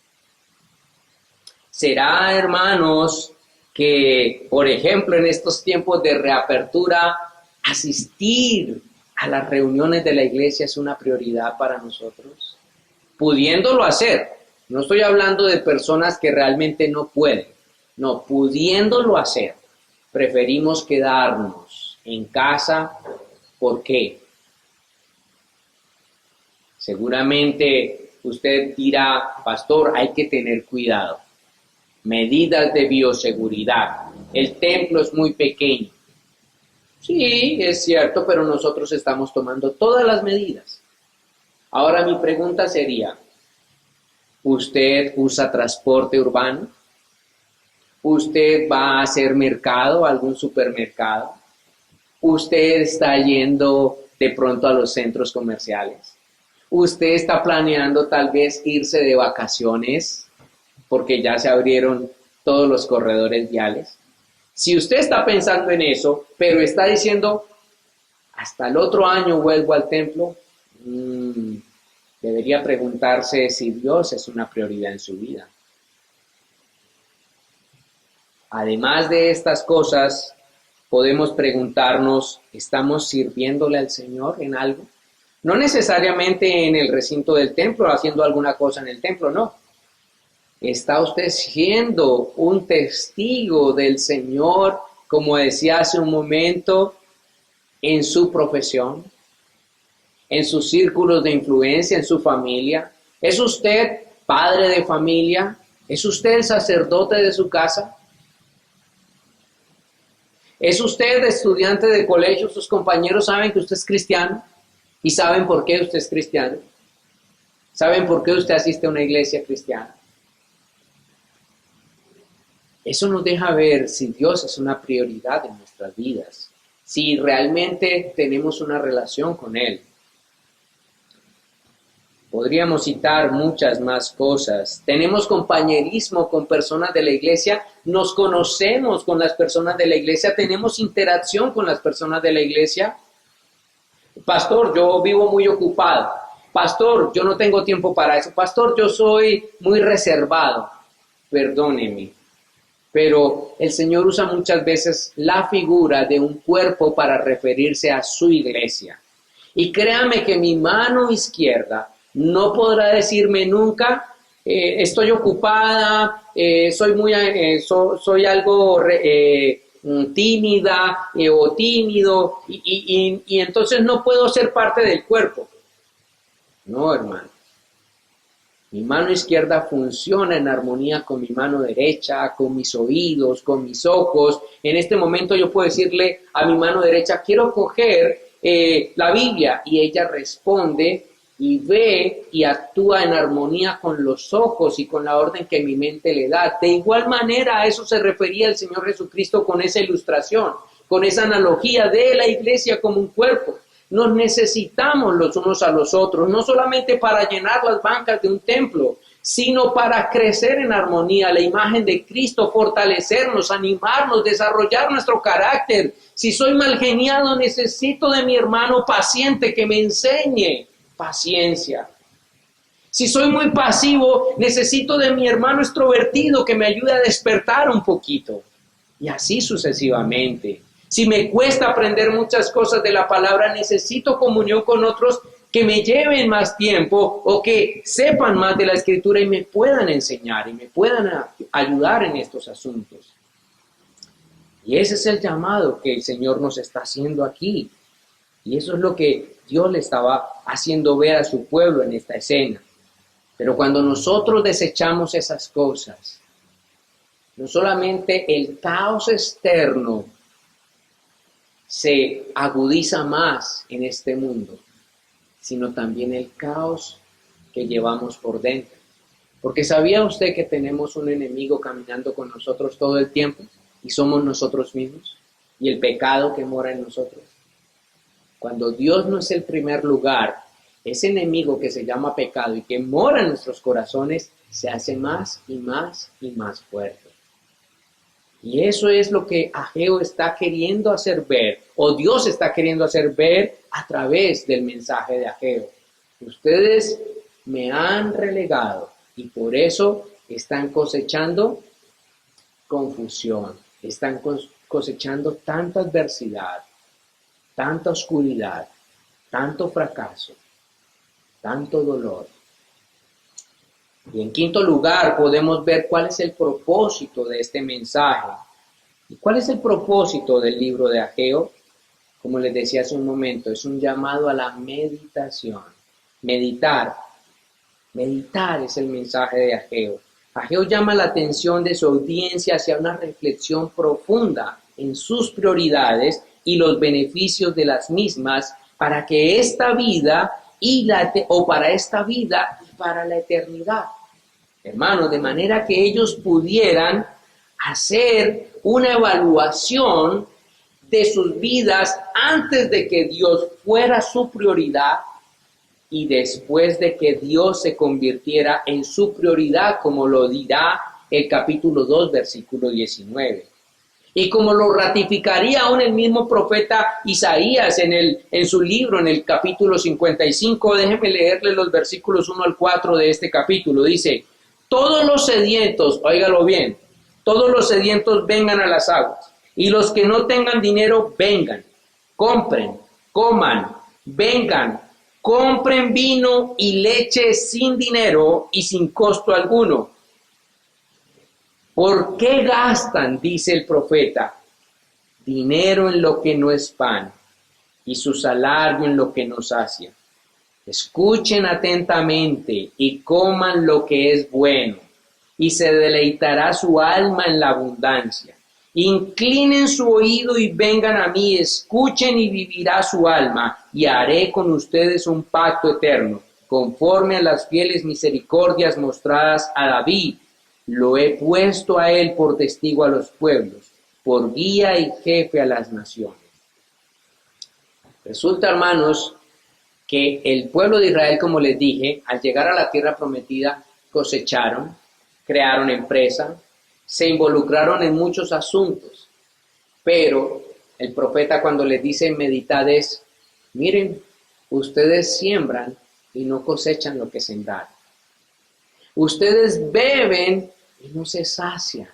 ¿Será, hermanos, que, por ejemplo, en estos tiempos de reapertura, asistir a las reuniones de la iglesia es una prioridad para nosotros? Pudiéndolo hacer. No estoy hablando de personas que realmente no pueden. No, pudiéndolo hacer. Preferimos quedarnos en casa. ¿Por qué? Seguramente usted dirá, pastor, hay que tener cuidado. Medidas de bioseguridad. El templo es muy pequeño. Sí, es cierto, pero nosotros estamos tomando todas las medidas. Ahora mi pregunta sería, ¿usted usa transporte urbano? ¿Usted va a hacer mercado, algún supermercado? ¿Usted está yendo de pronto a los centros comerciales? ¿Usted está planeando tal vez irse de vacaciones porque ya se abrieron todos los corredores viales? Si usted está pensando en eso, pero está diciendo, hasta el otro año vuelvo al templo, debería preguntarse si Dios es una prioridad en su vida. Además de estas cosas, podemos preguntarnos, ¿estamos sirviéndole al Señor en algo? No necesariamente en el recinto del templo, haciendo alguna cosa en el templo, no. ¿Está usted siendo un testigo del Señor, como decía hace un momento, en su profesión, en sus círculos de influencia, en su familia? ¿Es usted padre de familia? ¿Es usted el sacerdote de su casa? ¿Es usted estudiante de colegio? ¿Sus compañeros saben que usted es cristiano? ¿Y saben por qué usted es cristiano? ¿Saben por qué usted asiste a una iglesia cristiana? Eso nos deja ver si Dios es una prioridad en nuestras vidas, si realmente tenemos una relación con Él. Podríamos citar muchas más cosas. Tenemos compañerismo con personas de la iglesia, nos conocemos con las personas de la iglesia, tenemos interacción con las personas de la iglesia. Pastor, yo vivo muy ocupado. Pastor, yo no tengo tiempo para eso. Pastor, yo soy muy reservado. Perdóneme, pero el Señor usa muchas veces la figura de un cuerpo para referirse a su iglesia. Y créame que mi mano izquierda no podrá decirme nunca, estoy ocupada, soy algo tímida o tímido, y entonces no puedo ser parte del cuerpo. No, hermano. Mi mano izquierda funciona en armonía con mi mano derecha, con mis oídos, con mis ojos. En este momento yo puedo decirle a mi mano derecha, quiero coger la Biblia, y ella responde y ve y actúa en armonía con los ojos y con la orden que mi mente le da. De igual manera, a eso se refería el Señor Jesucristo con esa ilustración, con esa analogía de la iglesia como un cuerpo. Nos necesitamos los unos a los otros, no solamente para llenar las bancas de un templo, sino para crecer en armonía, la imagen de Cristo, fortalecernos, animarnos, desarrollar nuestro carácter. Si soy mal geniado, necesito de mi hermano paciente que me enseñe paciencia. Si soy muy pasivo, necesito de mi hermano extrovertido que me ayude a despertar un poquito. Y así sucesivamente. Si me cuesta aprender muchas cosas de la palabra, necesito comunión con otros que me lleven más tiempo o que sepan más de la Escritura y me puedan enseñar y me puedan ayudar en estos asuntos. Y ese es el llamado que el Señor nos está haciendo aquí. Y eso es lo que Dios le estaba haciendo ver a su pueblo en esta escena. Pero cuando nosotros desechamos esas cosas, no solamente el caos externo se agudiza más en este mundo, sino también el caos que llevamos por dentro. Porque ¿sabía usted que tenemos un enemigo caminando con nosotros todo el tiempo? Y somos nosotros mismos, y el pecado que mora en nosotros. Cuando Dios no es el primer lugar, ese enemigo que se llama pecado y que mora en nuestros corazones se hace más y más y más fuerte. Y eso es lo que Ageo está queriendo hacer ver, o Dios está queriendo hacer ver a través del mensaje de Ageo. Ustedes me han relegado y por eso están cosechando confusión, están cosechando tanta adversidad, tanta oscuridad, tanto fracaso, tanto dolor. Y en quinto lugar podemos ver cuál es el propósito de este mensaje. ¿Y cuál es el propósito del libro de Ageo? Como les decía hace un momento, es un llamado a la meditación. Meditar es el mensaje de Ageo. Ageo llama la atención de su audiencia hacia una reflexión profunda en sus prioridades y los beneficios de las mismas para que esta vida para esta vida y para la eternidad. Hermanos, de manera que ellos pudieran hacer una evaluación de sus vidas antes de que Dios fuera su prioridad y después de que Dios se convirtiera en su prioridad, como lo dirá el capítulo 2, versículo 19. Y como lo ratificaría aún el mismo profeta Isaías en su libro, en el capítulo 55, déjenme leerle los versículos 1 al 4 de este capítulo. Dice: todos los sedientos, óigalo bien, todos los sedientos vengan a las aguas, y los que no tengan dinero, vengan, compren, coman, vengan, compren vino y leche sin dinero y sin costo alguno. ¿Por qué gastan, dice el profeta, dinero en lo que no es pan y su salario en lo que no sacia? Escuchen atentamente y coman lo que es bueno, y se deleitará su alma en la abundancia. Inclinen su oído y vengan a mí, escuchen y vivirá su alma, y haré con ustedes un pacto eterno, conforme a las fieles misericordias mostradas a David. Lo he puesto a él por testigo a los pueblos, por guía y jefe a las naciones. Resulta, hermanos, que el pueblo de Israel, como les dije, al llegar a la tierra prometida, cosecharon, crearon empresa, se involucraron en muchos asuntos. Pero el profeta, cuando les dice meditad, es: miren, ustedes siembran y no cosechan lo que sembraron. Ustedes beben y no se sacian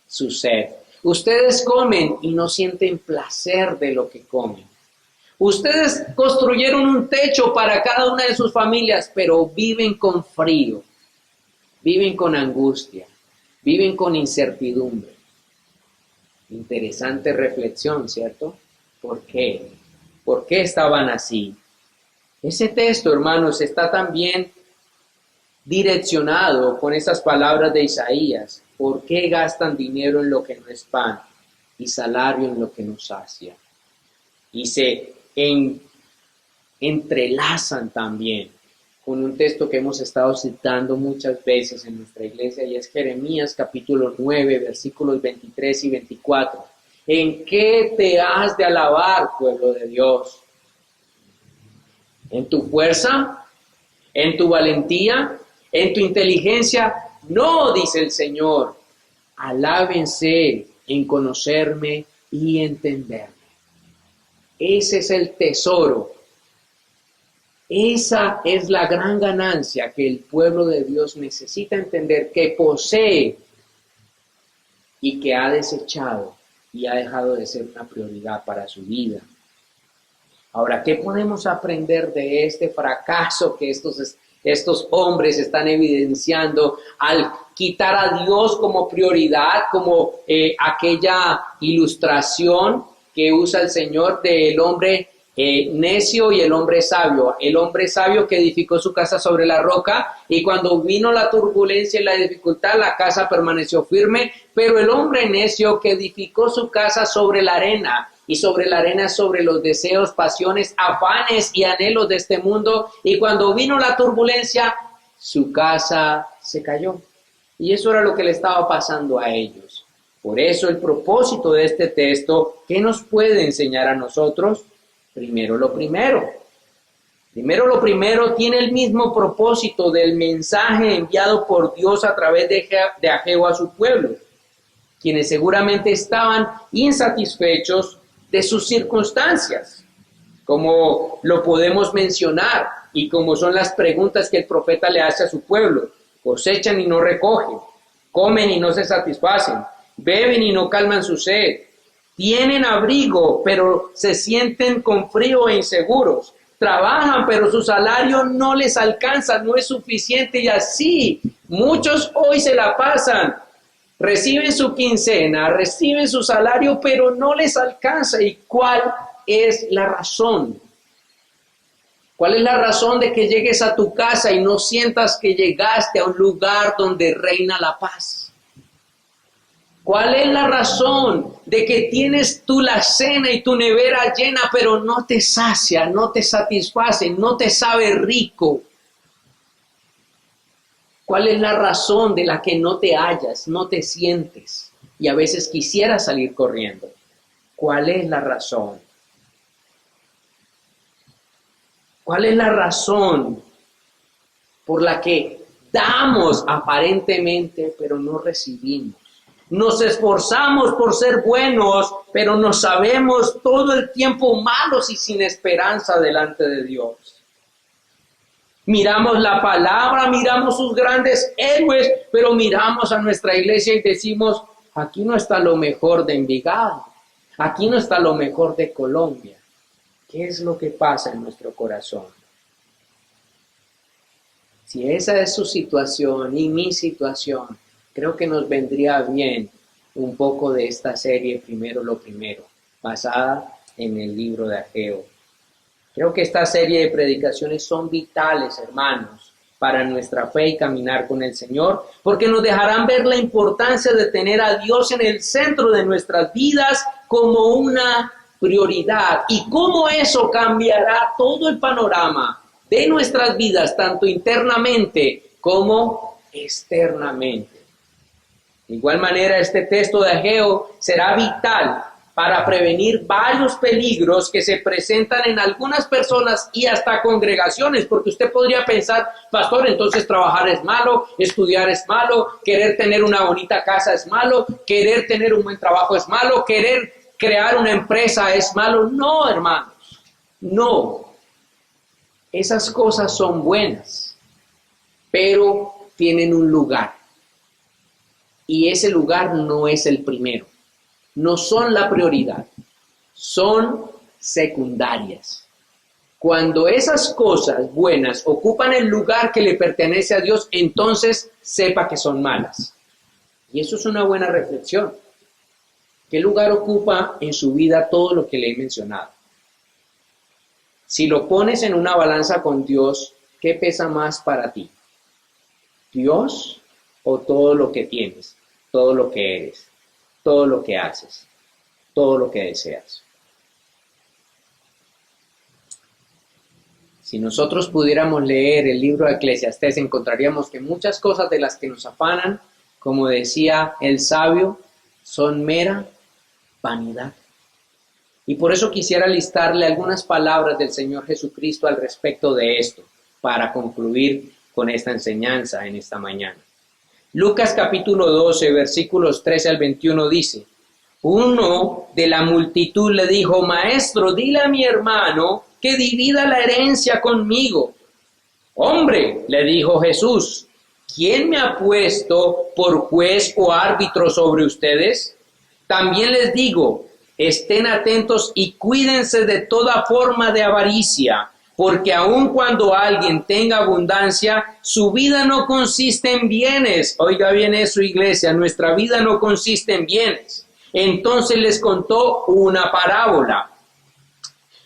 su sed. Ustedes comen y no sienten placer de lo que comen. Ustedes construyeron un techo para cada una de sus familias, pero viven con frío, viven con angustia, viven con incertidumbre. Interesante reflexión, ¿cierto? ¿Por qué? ¿Por qué estaban así? Ese texto, hermanos, está también direccionado con esas palabras de Isaías. ¿Por qué gastan dinero en lo que no es pan y salario en lo que no sacia? Y se entrelazan también con un texto que hemos estado citando muchas veces en nuestra iglesia, y es Jeremías capítulo 9, versículos 23 y 24. ¿En qué te has de alabar, pueblo de Dios? ¿En tu fuerza? ¿En tu valentía? ¿En tu inteligencia? No, dice el Señor. Alábense en conocerme y entenderme. Ese es el tesoro. Esa es la gran ganancia que el pueblo de Dios necesita entender, que posee y que ha desechado y ha dejado de ser una prioridad para su vida. Ahora, ¿qué podemos aprender de este fracaso que estos hombres están evidenciando al quitar a Dios como prioridad, como aquella ilustración que usa el Señor del hombre necio y el hombre sabio que edificó su casa sobre la roca, y cuando vino la turbulencia y la dificultad, la casa permaneció firme, pero el hombre necio que edificó su casa sobre la arena, y sobre la arena, sobre los deseos, pasiones, afanes y anhelos de este mundo, y cuando vino la turbulencia, su casa se cayó. Y eso era lo que le estaba pasando a ellos. Por eso el propósito de este texto, ¿qué nos puede enseñar a nosotros? Primero lo primero, tiene el mismo propósito del mensaje enviado por Dios a través de Ageo a su pueblo, quienes seguramente estaban insatisfechos de sus circunstancias, como lo podemos mencionar, y como son las preguntas que el profeta le hace a su pueblo. Cosechan y no recogen, comen y no se satisfacen, beben y no calman su sed, tienen abrigo, pero se sienten con frío e inseguros. Trabajan, pero su salario no les alcanza, no es suficiente. Y así, muchos hoy se la pasan. Reciben su quincena, reciben su salario, pero no les alcanza. ¿Y cuál es la razón? ¿Cuál es la razón de que llegues a tu casa y no sientas que llegaste a un lugar donde reina la paz? ¿Cuál es la razón de que tienes tú la cena y tu nevera llena, pero no te sacia, no te satisface, no te sabe rico? ¿Cuál es la razón de la que no te hallas, no te sientes y a veces quisieras salir corriendo? ¿Cuál es la razón? ¿Cuál es la razón por la que damos aparentemente, pero no recibimos? Nos esforzamos por ser buenos, pero nos sabemos todo el tiempo malos y sin esperanza delante de Dios. Miramos la palabra, miramos sus grandes héroes, pero miramos a nuestra iglesia y decimos, aquí no está lo mejor de Envigado, aquí no está lo mejor de Colombia. ¿Qué es lo que pasa en nuestro corazón? Si esa es su situación y mi situación, creo que nos vendría bien un poco de esta serie Primero lo Primero, basada en el libro de Ageo. Creo que esta serie de predicaciones son vitales, hermanos, para nuestra fe y caminar con el Señor, porque nos dejarán ver la importancia de tener a Dios en el centro de nuestras vidas como una prioridad y cómo eso cambiará todo el panorama de nuestras vidas, tanto internamente como externamente. De igual manera, este texto de Ageo será vital para prevenir varios peligros que se presentan en algunas personas y hasta congregaciones, porque usted podría pensar, pastor, entonces trabajar es malo, estudiar es malo, querer tener una bonita casa es malo, querer tener un buen trabajo es malo, querer crear una empresa es malo. No, hermanos, no. Esas cosas son buenas, pero tienen un lugar. Y ese lugar no es el primero. No son la prioridad, son secundarias. Cuando esas cosas buenas ocupan el lugar que le pertenece a Dios, entonces sepa que son malas. Y eso es una buena reflexión. ¿Qué lugar ocupa en su vida todo lo que le he mencionado? Si lo pones en una balanza con Dios, ¿qué pesa más para ti? ¿Dios o todo lo que tienes, todo lo que eres, todo lo que haces, todo lo que deseas? Si nosotros pudiéramos leer el libro de Eclesiastés, encontraríamos que muchas cosas de las que nos afanan, como decía el sabio, son mera vanidad. Y por eso quisiera listarle algunas palabras del Señor Jesucristo al respecto de esto, para concluir con esta enseñanza en esta mañana. Lucas capítulo 12, versículos 13 al 21 dice, uno de la multitud le dijo, maestro, dile a mi hermano que divida la herencia conmigo. Hombre, le dijo Jesús, ¿quién me ha puesto por juez o árbitro sobre ustedes? También les digo, estén atentos y cuídense de toda forma de avaricia, porque aun cuando alguien tenga abundancia, su vida no consiste en bienes. Oiga bien eso, iglesia, nuestra vida no consiste en bienes. Entonces les contó una parábola.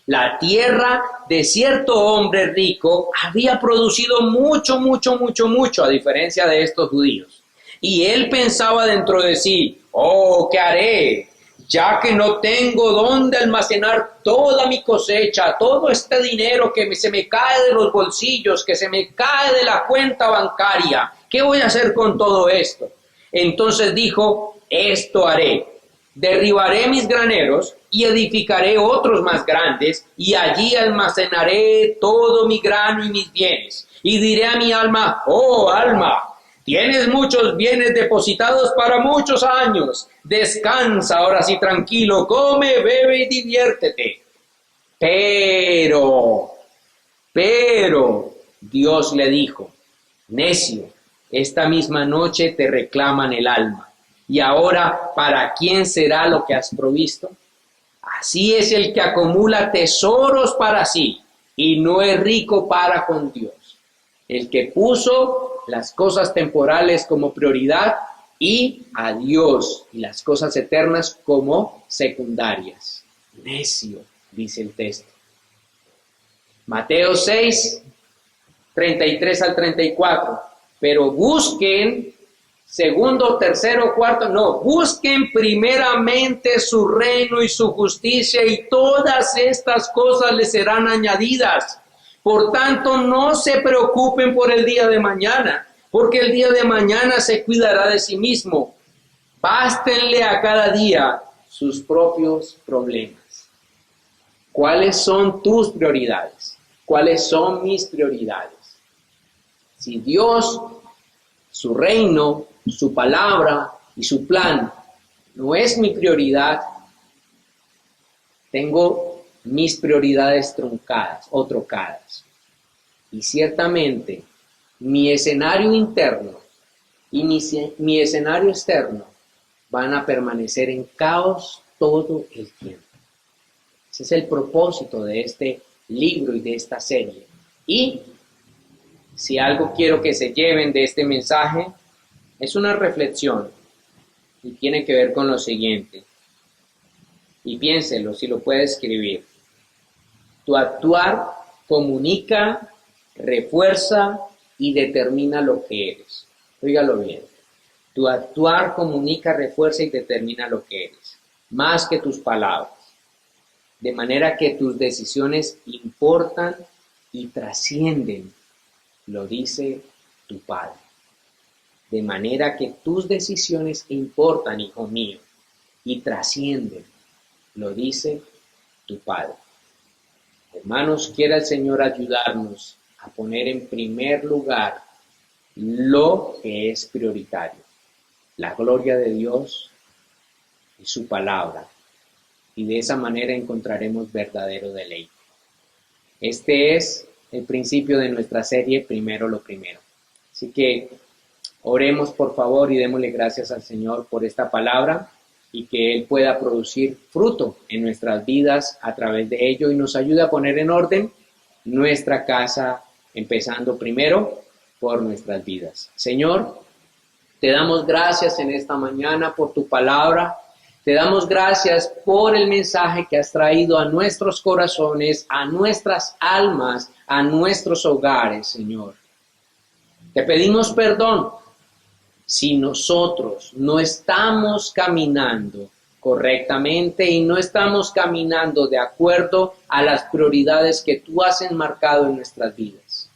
La tierra de cierto hombre rico había producido mucho, a diferencia de estos judíos. Y él pensaba dentro de sí, oh, ¿qué haré? Ya que no tengo dónde almacenar toda mi cosecha, todo este dinero que se me cae de los bolsillos, que se me cae de la cuenta bancaria, ¿qué voy a hacer con todo esto? Entonces dijo, esto haré, derribaré mis graneros y edificaré otros más grandes, y allí almacenaré todo mi grano y mis bienes. Y diré a mi alma, oh alma, tienes muchos bienes depositados para muchos años. Descansa ahora sí tranquilo, come, bebe y diviértete. Pero, Dios le dijo, necio, esta misma noche te reclaman el alma. Y ahora, ¿para quién será lo que has provisto? Así es el que acumula tesoros para sí y no es rico para con Dios. El que puso las cosas temporales como prioridad y a Dios y las cosas eternas como secundarias. Necio, dice el texto. Mateo 6, 33 al 34. Pero busquen segundo, tercero, cuarto, no. Busquen primeramente su reino y su justicia y todas estas cosas les serán añadidas. Por tanto, no se preocupen por el día de mañana, porque el día de mañana se cuidará de sí mismo. Bástenle a cada día sus propios problemas. ¿Cuáles son tus prioridades? ¿Cuáles son mis prioridades? Si Dios, su reino, su palabra y su plan no es mi prioridad, tengo mis prioridades truncadas o trocadas. Y ciertamente mi escenario interno y mi escenario externo van a permanecer en caos todo el tiempo. Ese es el propósito de este libro y de esta serie. Y si algo quiero que se lleven de este mensaje, es una reflexión y tiene que ver con lo siguiente. Y piénselo, si lo puede escribir. Tu actuar comunica, refuerza y determina lo que eres. Óigalo bien. Tu actuar comunica, refuerza y determina lo que eres, más que tus palabras. De manera que tus decisiones importan y trascienden, lo dice tu Padre. De manera que tus decisiones importan, hijo mío, y trascienden, lo dice tu Padre. Hermanos, quiera el Señor ayudarnos a poner en primer lugar lo que es prioritario, la gloria de Dios y su palabra, y de esa manera encontraremos verdadero deleite. Este es el principio de nuestra serie, Primero lo Primero. Así que oremos por favor y démosle gracias al Señor por esta palabra y que Él pueda producir fruto en nuestras vidas a través de ello y nos ayude a poner en orden nuestra casa, empezando primero por nuestras vidas. Señor, te damos gracias en esta mañana por tu palabra. Te damos gracias por el mensaje que has traído a nuestros corazones, a nuestras almas, a nuestros hogares, Señor. Te pedimos perdón si nosotros no estamos caminando correctamente y no estamos caminando de acuerdo a las prioridades que tú has enmarcado en nuestras vidas.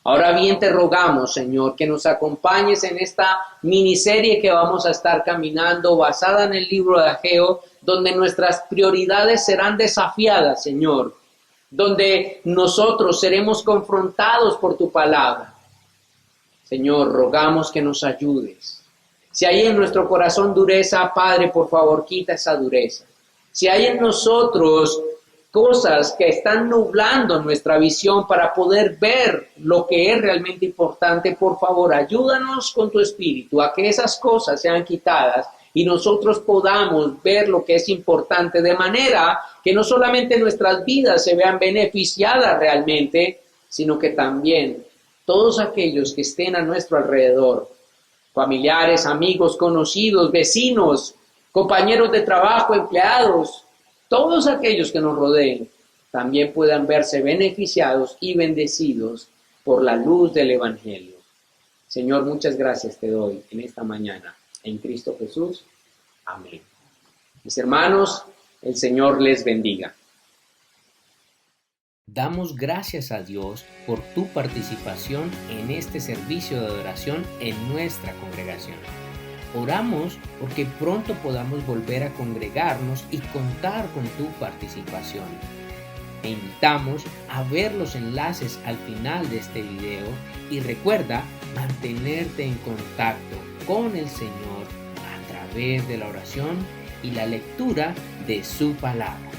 Ahora bien, te rogamos, Señor, que nos acompañes en esta miniserie que vamos a estar caminando basada en el libro de Ageo, donde nuestras prioridades serán desafiadas, Señor, donde nosotros seremos confrontados por tu palabra. Señor, rogamos que nos ayudes. Si hay en nuestro corazón dureza, Padre, por favor, quita esa dureza. Si hay en nosotros cosas que están nublando nuestra visión para poder ver lo que es realmente importante, por favor, ayúdanos con tu espíritu a que esas cosas sean quitadas y nosotros podamos ver lo que es importante, de manera que no solamente nuestras vidas se vean beneficiadas realmente, sino que también todos aquellos que estén a nuestro alrededor, familiares, amigos, conocidos, vecinos, compañeros de trabajo, empleados, todos aquellos que nos rodeen, también puedan verse beneficiados y bendecidos por la luz del Evangelio. Señor, muchas gracias te doy en esta mañana. En Cristo Jesús. Amén. Mis hermanos, el Señor les bendiga. Damos gracias a Dios por tu participación en este servicio de adoración en nuestra congregación. Oramos porque pronto podamos volver a congregarnos y contar con tu participación. Te invitamos a ver los enlaces al final de este video y recuerda mantenerte en contacto con el Señor a través de la oración y la lectura de su palabra.